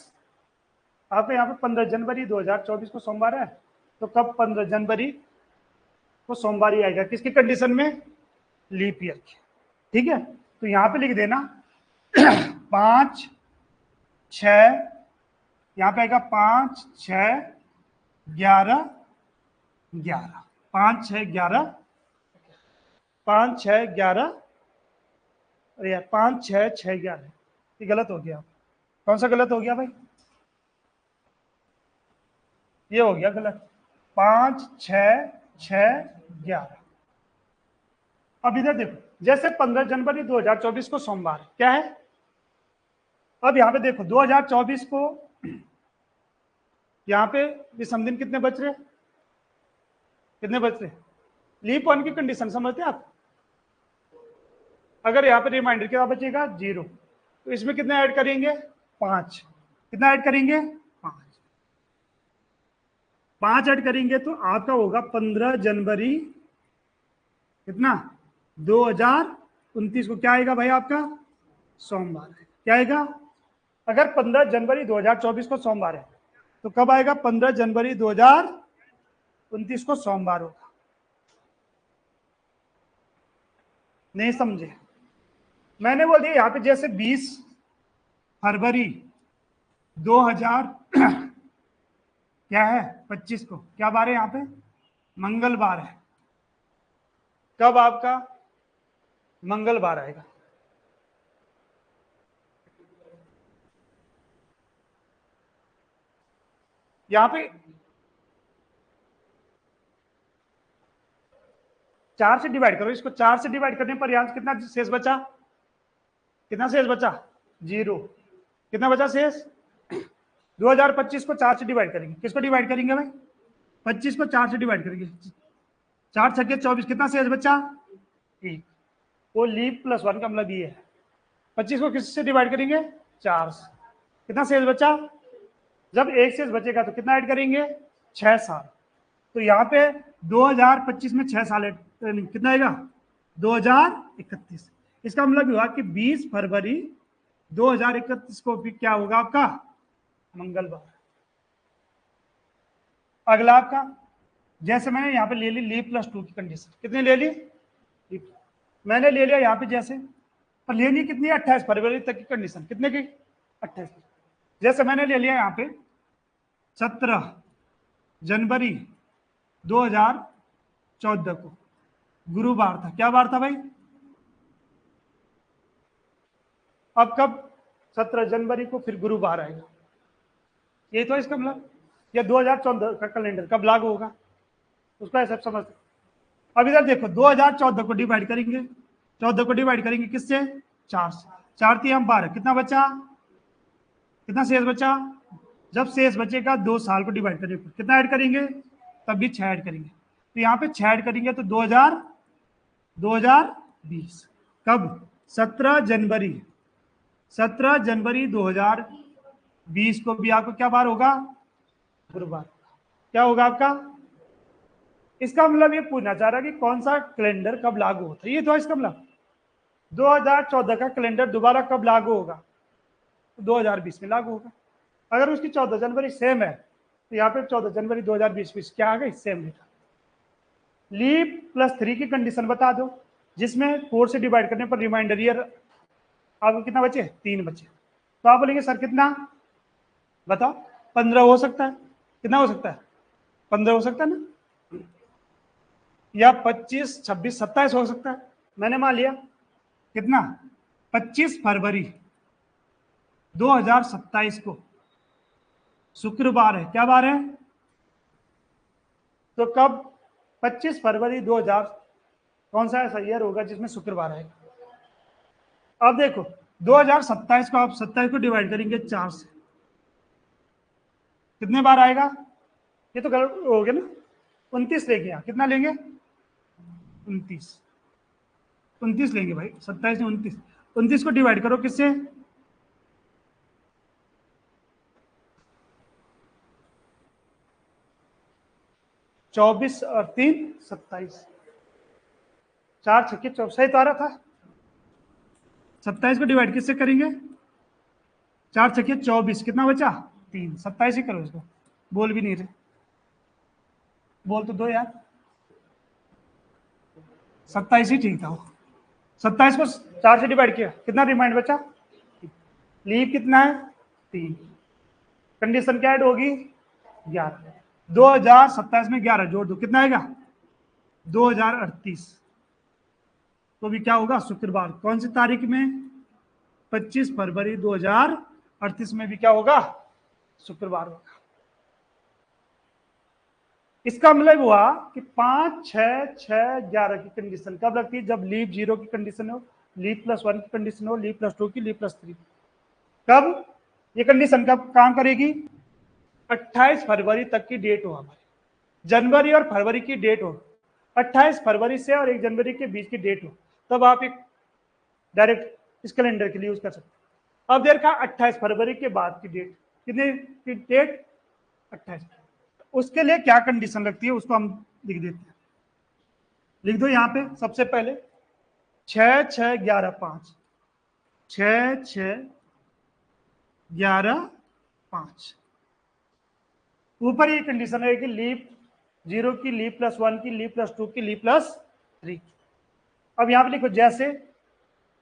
आपके यहाँ पे 15 जनवरी 2024 को सोमवार है, तो कब 15 जनवरी को सोमवार ही आएगा? किसकी कंडीशन में? लीप ईयर की। ठीक है, तो यहां पे लिख देना 5 6, यहां पे आएगा 5 6 11 11, 5 6 11, 5 6 11, अरे यार 5 6 6 11, ये गलत हो गया। कौन सा गलत हो गया भाई? ये हो गया गलत, 5 6 6 11। अब इधर देखो, जैसे 15 जनवरी 2024 को सोमवार क्या है। अब यहाँ पे देखो 2024 को यहाँ पे विषम दिन कितने बच रहे, कितने बच रहे, लीप वन की कंडीशन समझते हैं आप। अगर यहाँ पे रिमाइंडर क्या बचेगा 0, तो इसमें कितने ऐड करेंगे 5, कितना ऐड करेंगे 5, 5 ऐड करेंगे तो आपका होगा 15 जनवरी कितना 2029 को क्या आएगा भाई आपका सोमवार है। क्या आएगा, अगर 15 जनवरी 2024 को सोमवार है तो कब आएगा 15 जनवरी 2029 को सोमवार होगा। नहीं समझे, मैंने बोल दिया यहाँ पे जैसे 20 फरवरी 2000 क्या है 25 को क्या बार है यहाँ पे मंगलवार है, कब आपका मंगलवार आएगा। यहाँ पे 4 से डिवाइड करो इसको, 4 से डिवाइड करने पर यहाँ कितना शेष बचा, कितना शेष बचा 0, कितना बचा शेष 2025 को 4 से डिवाइड करेंगे, किसको डिवाइड करेंगे भाई 25 को 4 से डिवाइड करेंगे, 4 छक्के 24, कितना शेष बचा 1, वो लीप प्लस 1 का मतलब ये है। 25 को किससे डिवाइड करेंगे 4 से, कितना शेष बचा, जब 1 शेष बचेगा तो कितना ऐड करेंगे 6 साल, तो यहाँ पे 2025 में 6 साल कितना आएगा 2031, इसका मतलब हुआ कि 20 फरवरी 2031 को भी क्या होगा आपका मंगलवार। अगला आपका जैसे मैंने यहाँ पे ले ली लीप प्लस 2 की कंडीशन, कितनी ले ली लीप, मैंने ले लिया यहाँ पे जैसे, पर लेनी कितनी 28 फरवरी तक की कंडीशन, कितने की 28, जैसे मैंने ले लिया यहाँ पे 17 जनवरी 2014 को गुरुवार था, क्या बार था भाई, अब कब 17 जनवरी को फिर गुरुवार आएगा, ये तो इसका मतलब, या 2014 का कैलेंडर कब लागू होगा उसका सब समझते। अब इधर देखो 2014 को डिवाइड करेंगे, 14 को डिवाइड करेंगे किससे 4 से, 4 3 12, कितना बचा, कितना शेष बचा, जब शेष बचेगा 2 साल को डिवाइड करेंगे कितना ऐड करेंगे तब भी 6 ऐड करेंगे, तो यहाँ पे 6 ऐड करेंगे तो 2020 कब 17 जनवरी 2020 को भी आपको क्या बार होगा गुरुवार, क्या होगा आपका, इसका मतलब ये पूछना चाह रहा है कि कौन सा कैलेंडर कब लागू होता है, ये तो इसका मतलब 2014 का कैलेंडर दोबारा कब लागू होगा तो 2020 में लागू होगा। अगर उसकी 14 जनवरी सेम है तो यहाँ पे 14 जनवरी 2020 क्या आ गई सेम डेटा। लीप प्लस 3 की कंडीशन बता दो, जिसमें 4 से डिवाइड करने पर रिमाइंडर ईयर आपको कितना बचे 3 बचे, तो आप बोलेंगे सर कितना बताओ 15 हो सकता है, कितना हो सकता है 15 हो सकता है ना, या 25 26 27 हो सकता है। मैंने मान लिया कितना 25 फरवरी 2027 को शुक्रवार है, क्या बार है, तो कब 25 फरवरी 2000 कौन सा ऐसा ईयर होगा जिसमें शुक्रवार आएगा। अब देखो 2027 को आप 27 को डिवाइड करेंगे 4 से, कितने बार आएगा, ये तो गलत हो गया ना, 29 लेंगे यहाँ, कितना लेंगे 29 लेंगे भाई, 27 में 29 को डिवाइड करो किससे 24 और 3 27, 4 छक्के 24 सही तो आ रहा था। 27 को डिवाइड किससे करेंगे 4 छक्के 24, कितना बचा 3, 27 ही करो इसको, बोल भी नहीं रहे, बोल तो दो यार, 27 ही ठीक था वो, 27 को 4 से डिवाइड किया कितना रिमाइंड बचा, लीव कितना है 3, कंडीशन क्या ऐड होगी 11, 2027 में 11 जोड़ दो कितना आएगा 2038, तो भी क्या होगा शुक्रवार, कौन सी तारीख में 25 फरवरी 2038 में भी क्या होगा शुक्रवार होगा। इसका मतलब हुआ कि 5, 6, 6, 11 की कंडीशन कब लगती है? जब लीप 0 की कंडीशन हो, लीप +1 की कंडीशन हो, लीप +2 की, लीप +3। कब ये कंडीशन कब काम करेगी? 28 फरवरी तक की डेट हो हमारी, जनवरी और फरवरी की डेट हो, 28 फरवरी से और 1 जनवरी के बीच की डेट हो, तब आप एक डायरेक्ट इस कैलेंडर के लिए यूज कर सकते हैं। अब देर का 28 फरवरी के बाद की डेट, कितने की डेट? 28। उसके लिए क्या कंडीशन लगती है उसको हम लिख देते हैं। लिख दो यहां पे सबसे पहले 6, 6, 11, 5, 6, 6, 11, 5। ऊपर ये कंडीशन है कि लीप 0 की, लीप +1 की, लीप +2 की, लीप +3। अब यहां पे लिखो जैसे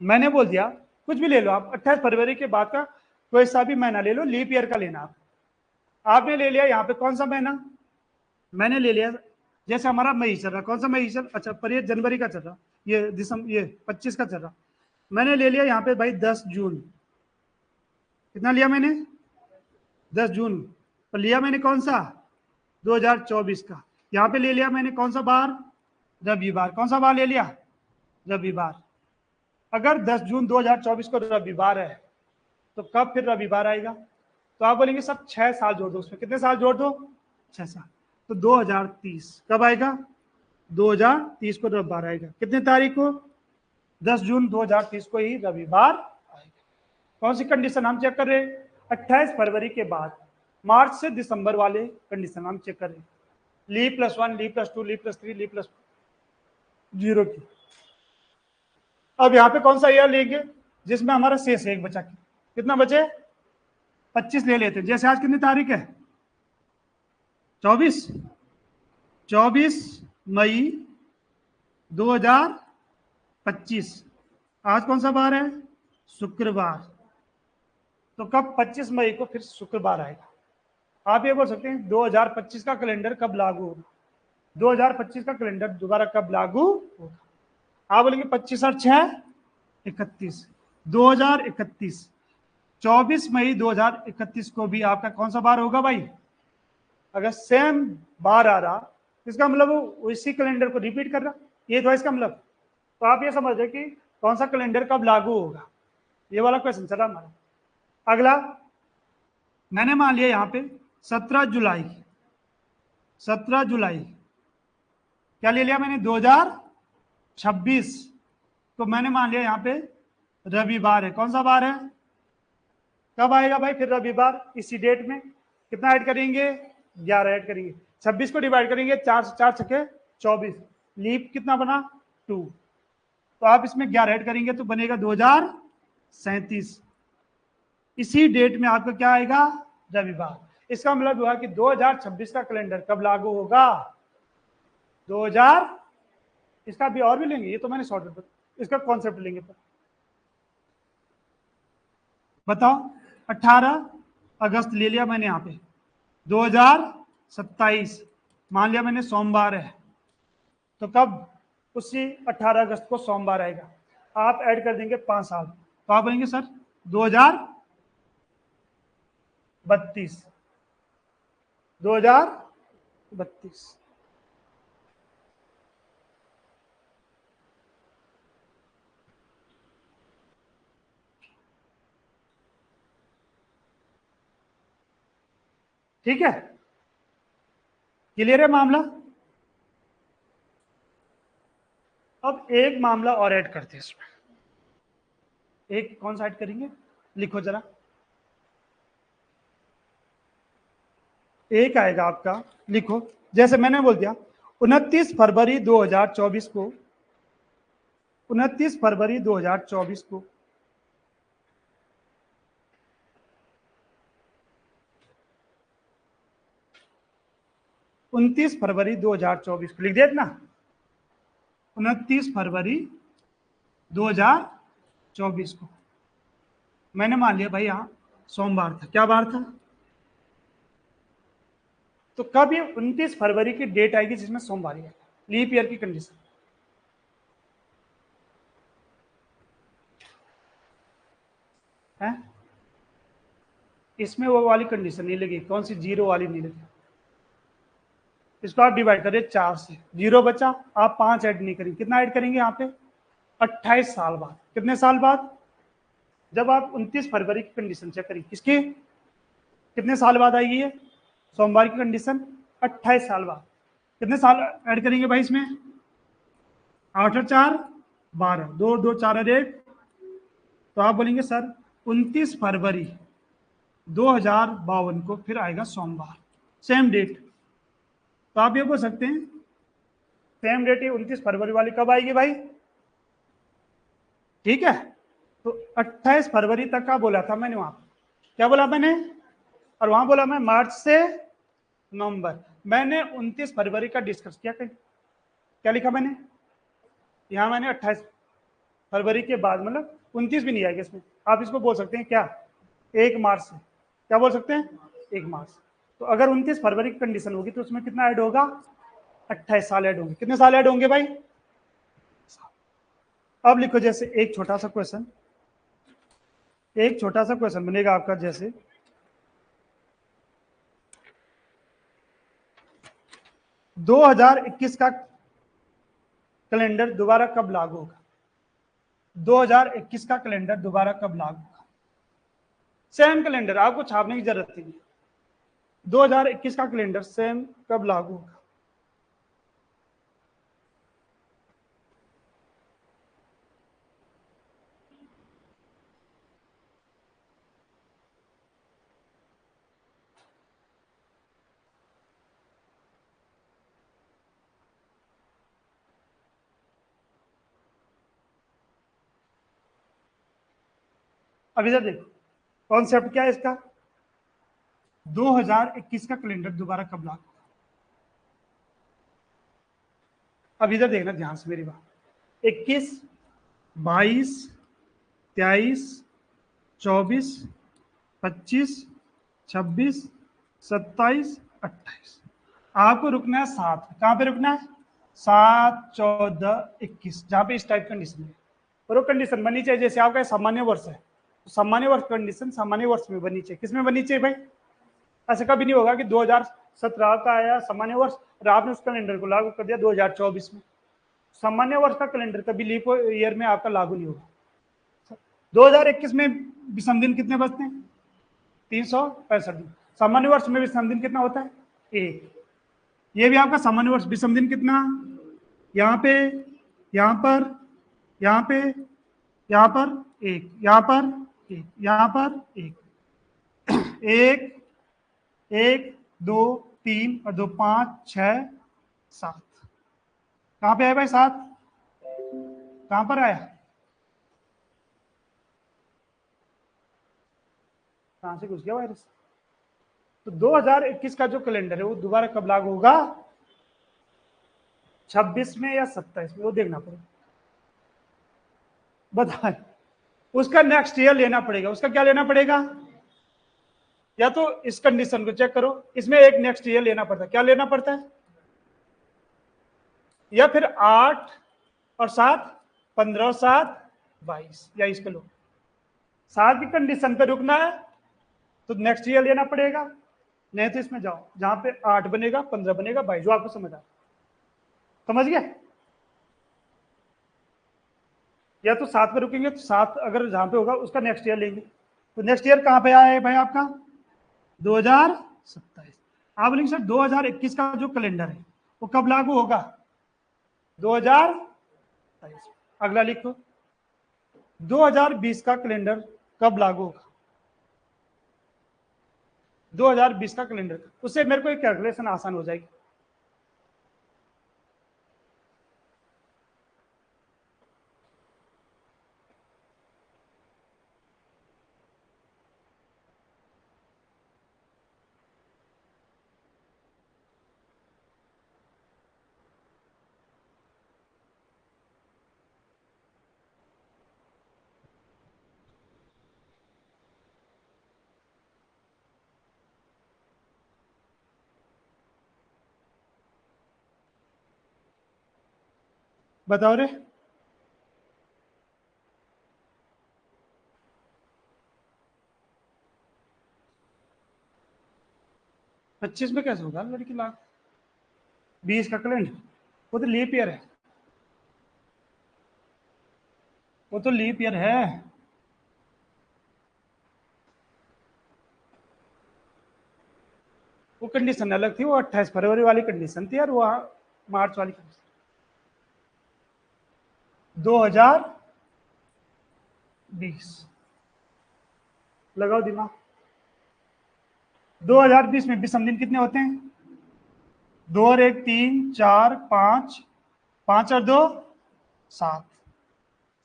मैंने बोल दिया, कुछ भी ले लो आप, 28 फरवरी के बाद का कोई सा भी महीना ले लो, लीप ईयर का लेना। आपने ले लिया यहाँ पे कौन सा महीना? मैंने ले लिया जैसे हमारा मई चल रहा, कौन सा मई चल, अच्छा पर ये जनवरी का चल रहा, ये दिसंबर, ये 25 का चल रहा। मैंने ले लिया यहाँ पे भाई 10 जून। कितना लिया मैंने? 10 जून। तो लिया मैंने कौन सा? 2024 का। यहाँ पे ले लिया मैंने कौन सा बार? रविवार। कौन सा बार ले लिया? रविवार। अगर 10 जून 2024 को रविवार है तो कब फिर रविवार आएगा? तो आप बोलेंगे सब 6 साल जोड़ दो उसमें। कितने साल जोड़ दो? 6 साल। तो 2030 कब आएगा? 2030 को रविवार आएगा। कितने तारीख को? 10 जून 2030 को ही रविवार आएगा। कौन सी कंडीशन हम चेक कर रहे हैं? 28 फरवरी के बाद मार्च से दिसंबर वाले कंडीशन हम चेक कर रहे हैं, लीप +1, लीप +2, लीप +3, लीप +0 की। अब यहाँ पे कौन सा ईयर लेंगे जिसमें हमारा शेष एक बचा? कितना बचे? 25 ले लेते हैं। जैसे आज कितनी तारीख है? 24। 24 मई 2025। आज कौन सा बार है? शुक्रवार। तो कब? 25 मई को फिर शुक्रवार आएगा। आप ये बोल सकते हैं 2025 का कैलेंडर कब लागू होगा? 2025 का कैलेंडर दोबारा कब लागू होगा? आप बोलेंगे 25 और 6 31, 2031। 24 मई 2031 को भी आपका कौन सा बार होगा भाई? अगर सेम बार आ रहा, इसका मतलब वो उसी कैलेंडर को रिपीट कर रहा, ये तो इसका मतलब। तो आप ये समझ रहे कि कौन सा कैलेंडर कब लागू होगा। ये वाला क्वेश्चन चला हमारा। अगला मैंने मान लिया यहाँ पे 17 जुलाई। 17 जुलाई क्या ले लिया मैंने? 2026। तो मैंने मान लिया यहाँ पे रविवार है। कौन सा बार है? कब आएगा भाई फिर रविवार? इसी डेट में। कितना ऐड करेंगे? 11 ऐड करेंगे। 26 को डिवाइड करेंगे 4 से, 4 छके 24। लीप कितना बना? 2। तो आप इसमें 11 ऐड करेंगे तो बनेगा 2037। इसी डेट में आपका क्या आएगा? रविवार। इसका मतलब हुआ कि 2026 का कैलेंडर कब लागू होगा? 2000। इसका भी और भी लेंगे, ये तो मैंने शॉर्ट इसका कॉन्सेप्ट लेंगे। बताओ 18 अगस्त ले लिया मैंने यहाँ पे, 2027 मान लिया मैंने सोमवार है, तो कब? उसी 18 अगस्त को सोमवार आएगा। आप ऐड कर देंगे 5 साल, तो आप बोलेंगे सर 2032। 2032। ठीक है, क्लियर है मामला? अब एक मामला और ऐड करते हैं इसमें। एक कौन सा ऐड करेंगे? लिखो जरा। एक आएगा आपका, लिखो। जैसे मैंने बोल दिया 29 फरवरी 2024 को, 29 फरवरी 2024 को 29 फरवरी 2024 को लिख दिया ना। 29 फरवरी 2024 को मैंने मान लिया भाई यहाँ सोमवार था। क्या बार था? तो कब ये 29 फरवरी की डेट आएगी जिसमें सोमवार है, लीप ईयर की कंडीशन है। इसमें वो वाली कंडीशन नहीं लगी, कौन सी? जीरो वाली नहीं लगी। इसको आप डिवाइड करिए 4 से, 0 बचा, आप 5 ऐड नहीं करेंगे, कितना ऐड करेंगे यहाँ पे? 28 साल बाद। कितने साल बाद? जब आप 29 फरवरी की कंडीशन चेक करेंगे, किसकी, कितने साल बाद आएगी ये सोमवार की कंडीशन? 28 साल बाद। कितने साल ऐड करेंगे भाई इसमें? 8 और 4 12, 2 2 4 और 1, तो आप बोलेंगे सर 29 फरवरी 2052 को फिर आएगा सोमवार, सेम डेट। तो आप ये बोल सकते हैं सेम डेट ही 29 फरवरी वाली कब आएगी भाई? ठीक है, तो 28 फरवरी तक का बोला था मैंने, वहां क्या बोला मैंने, और वहां बोला मैं मार्च से नवंबर। मैंने 29 फरवरी का डिस्कस किया, कहीं क्या लिखा मैंने यहाँ? मैंने 28 फरवरी के बाद, मतलब 29 भी नहीं आएगा इसमें, आप इसको बोल सकते हैं क्या, 1 मार्च से, क्या बोल सकते हैं, 1 मार्च। तो अगर 29 फरवरी की कंडीशन होगी तो उसमें कितना ऐड होगा? 28 साल ऐड होंगे। कितने साल ऐड होंगे भाई? अब लिखो जैसे एक छोटा सा क्वेश्चन, एक छोटा सा क्वेश्चन बनेगा आपका, जैसे 2021 का कैलेंडर दोबारा कब लागू होगा? 2021 का कैलेंडर दोबारा कब लागू होगा? सेम कैलेंडर, आपको छापने की जरूरत नहीं है। 2021 का कैलेंडर सेम कब लागू होगा? अब इधर देखो, कॉन्सेप्ट क्या है इसका, 2021 का कैलेंडर दोबारा कब लागू होगा? अब इधर देखना ध्यान से मेरी बात, 21, 22, 23, 24, 25, 26, 27, 28, आपको रुकना है 7। कहां पे रुकना है? 7, 14, 21, जहां पे इस टाइप कंडीशन है। और वो कंडीशन बननी चाहिए जैसे आपका सामान्य वर्ष है, तो सामान्य वर्ष कंडीशन सामान्य वर्ष में बननी चाहिए। किसमें बननी चाहिए भाई? ऐसा कभी नहीं होगा कि 2017 का आया सामान्य वर्ष और आपने उस कैलेंडर को लागू कर दिया 2024 में। सामान्य वर्ष का कैलेंडर कभी लीप ईयर में आपका लागू नहीं होगा। 2021 में विषम दिन कितने बचते हैं? 365 दिन। सामान्य वर्ष में विषम दिन कितना होता है? 1। ये भी आपका सामान्य वर्ष, विषम दिन कितना? यहाँ पे, यहाँ पर, यहाँ पे, यहाँ पर 1, यहाँ पर 1, यहाँ पर 1, 1, 1, 2, 3 और 2, 5, 6, 7। कहाँ पे आया भाई 7? कहाँ पर आया? कहाँ से घुस गया वायरस? तो 2021 का जो कैलेंडर है वो दोबारा कब लागू होगा? 26 में या 27 में, वो देखना पड़ेगा। बताए, उसका नेक्स्ट ईयर लेना पड़ेगा। उसका क्या लेना पड़ेगा? या तो इस कंडीशन को चेक करो, इसमें एक नेक्स्ट ईयर लेना पड़ता है। क्या लेना पड़ता है? या फिर 8 और 7, 15 और 7, 22, या इसको लो, 7 की कंडीशन पे रुकना है तो नेक्स्ट ईयर लेना पड़ेगा, नहीं तो इसमें जाओ जहां पे 8 बनेगा, 15 बनेगा, 22, जो आपको समझ आ, समझ गया? या तो 7 पे रुकेंगे तो 7 अगर जहां पे होगा उसका नेक्स्ट ईयर लेंगे। तो नेक्स्ट ईयर कहां पे आया है भाई आपका? 2027। आप बोलेंगे सर 2021 का जो कैलेंडर है वो कब लागू होगा? 2023। अगला लिखो, 2020 का कैलेंडर कब लागू होगा? 2020 का कैलेंडर, उससे मेरे को एक कैलकुलेशन आसान हो जाएगी। बताओ रे। 25 में कैसे होगा लड़की लाख? 20 का कैलेंडर, वो तो लीप ईयर है, वो तो लीप ईयर है। वो कंडीशन अलग थी, वो 28 फरवरी वाली कंडीशन थी, और वो मार्च वाली कंडीशन। 2020 लगाओ दिमाग। 2020 में विषम दिन कितने होते हैं? 2 और 1 3 4 5, 5 और 2 7,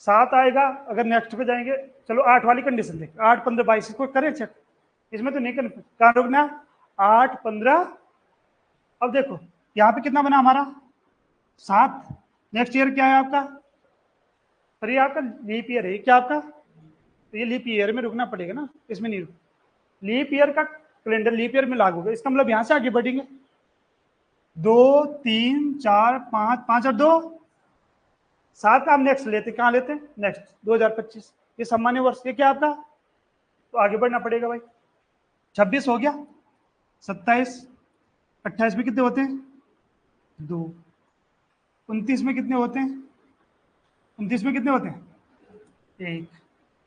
7 आएगा। अगर नेक्स्ट पे जाएंगे, चलो 8 वाली कंडीशन देख, 8 15 22 इसको करें चेक, इसमें तो नहीं करना, कहाँ रुकना? 8 15। अब देखो यहाँ पे कितना बना हमारा? 7। नेक्स्ट ईयर क्या है आपका? पर ये आपका लीप ईयर है, क्या आपका? तो ये लीप ईयर में रुकना पड़ेगा ना, इसमें नहीं रुक। लीप ईयर का कैलेंडर लीप ईयर में लागू होगा, इसका मतलब यहाँ से आगे बढ़ेंगे। 2 3 4 5, 5 और 2 7 का हम नेक्स्ट लेते, कहाँ लेते हैं? नेक्स्ट 2025, ये सामान्य वर्ष, ये क्या आपका? तो आगे बढ़ना पड़ेगा भाई। 26 हो गया, 27, 28 में कितने होते हैं? 2। 29 में कितने होते हैं? 29 में कितने होते हैं? 1।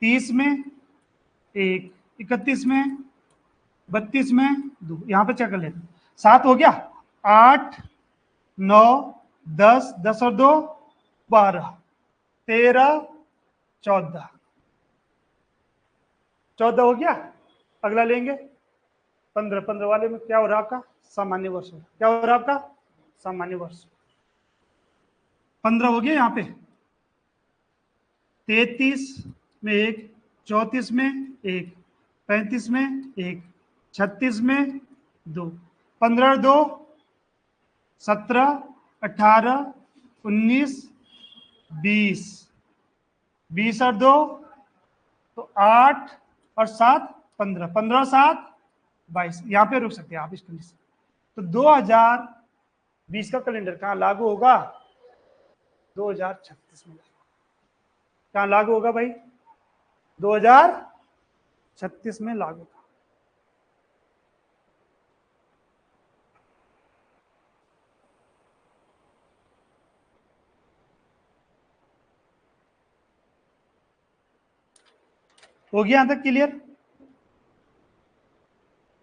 30 में 1, 31 में, 32 में 2, यहाँ पे चेक कर लेते हैं। 7 हो गया, 8 9 10, 10 और 2 12, 13 14, 14 हो गया। अगला लेंगे 15, 15 वाले में क्या हो रहा है आपका? सामान्य वर्ष। क्या हो रहा है आपका? सामान्य वर्ष। 15 हो गया यहाँ पे, 33 में 1, 34 में 1, 35 में 1, 36 में 2, 15 और 2 17, 18, 19, 20, 20 और 2 तो 8 और 7 15, 15 और 7 22। यहाँ पे रुक सकते हैं आप इस कंडीशन। तो 2020 का कैलेंडर कहाँ लागू होगा? 2036 में। कहाँ लागू होगा भाई? 2036 में लागू होगा। हो गया यहां तक क्लियर?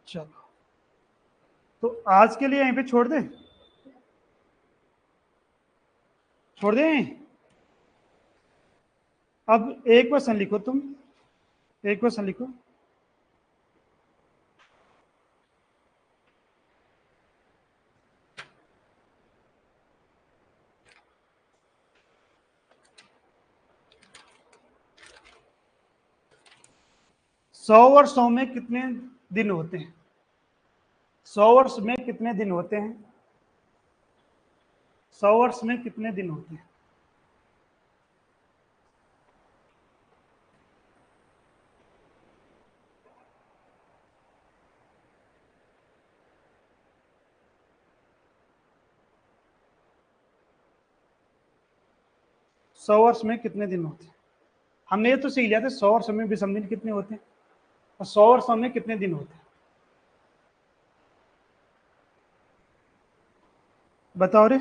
चलो, तो आज के लिए यहीं पे छोड़ दें, छोड़ दें। अब एक क्वेश्चन लिखो तुम, एक क्वेश्चन लिखो। सौ वर्षों में कितने दिन होते हैं? 100 वर्ष में कितने दिन होते हैं? 100 वर्ष में कितने दिन होते हैं? सौ वर्ष में कितने दिन होते हैं? हमने ये तो सीख लिया था 100 वर्षों में विषम दिन कितने होते हैं, और 100 वर्षों में कितने दिन होते हैं? बताओ रे।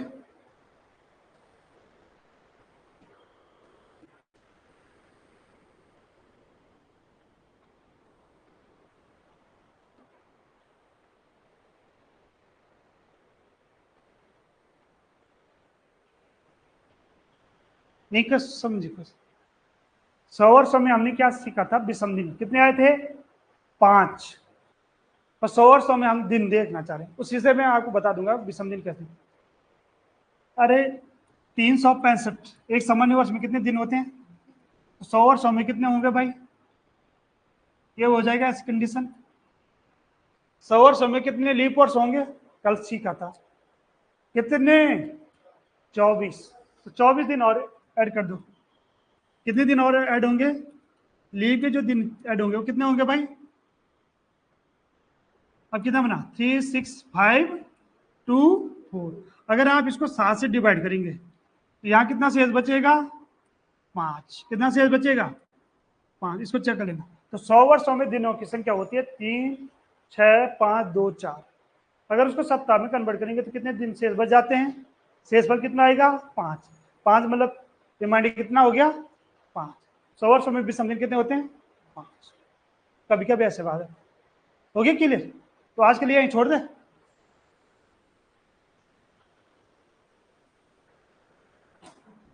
नहीं कर समझी कुछ? 100 वर्षों में हमने क्या सीखा था? विषम दिन कितने आए थे? 5। और 100 वर्षों में हम दिन देखना चाह रहे हैं, उसी से मैं आपको बता दूंगा विषम दिन कैसे। अरे 365, एक सामान्य वर्ष में कितने दिन होते हैं? 100 वर्षों में कितने होंगे भाई? ये हो जाएगा ऐसी कंडीशन। 100 वर्षों में कितने लीप वर्ष होंगे? कल सीखा था कितने? 24। तो 24 दिन और ऐड कर दो। कितने दिन और ऐड होंगे? लीप के जो दिन ऐड होंगे वो कितने होंगे भाई? अब कितना बना? 3 6 5 2 4। अगर आप इसको 7 से डिवाइड करेंगे तो यहाँ कितना शेष बचेगा? 5। कितना शेष बचेगा? 5। इसको चेक कर लेना। तो 100 वर्षों में दिनों की संख्या होती है 3 6 5 2 4। अगर उसको सप्ताह में कन्वर्ट करेंगे तो कितने दिन शेष बच जाते हैं? शेषफल कितना आएगा? 5। 5 मतलब रिमाइंडर कितना हो गया? 5। 100 और 100 में 20 समथिंग कितने होते हैं? 5। कभी कभी ऐसे बात है। हो गया क्लियर? तो आज के लिए यहीं छोड़ दें।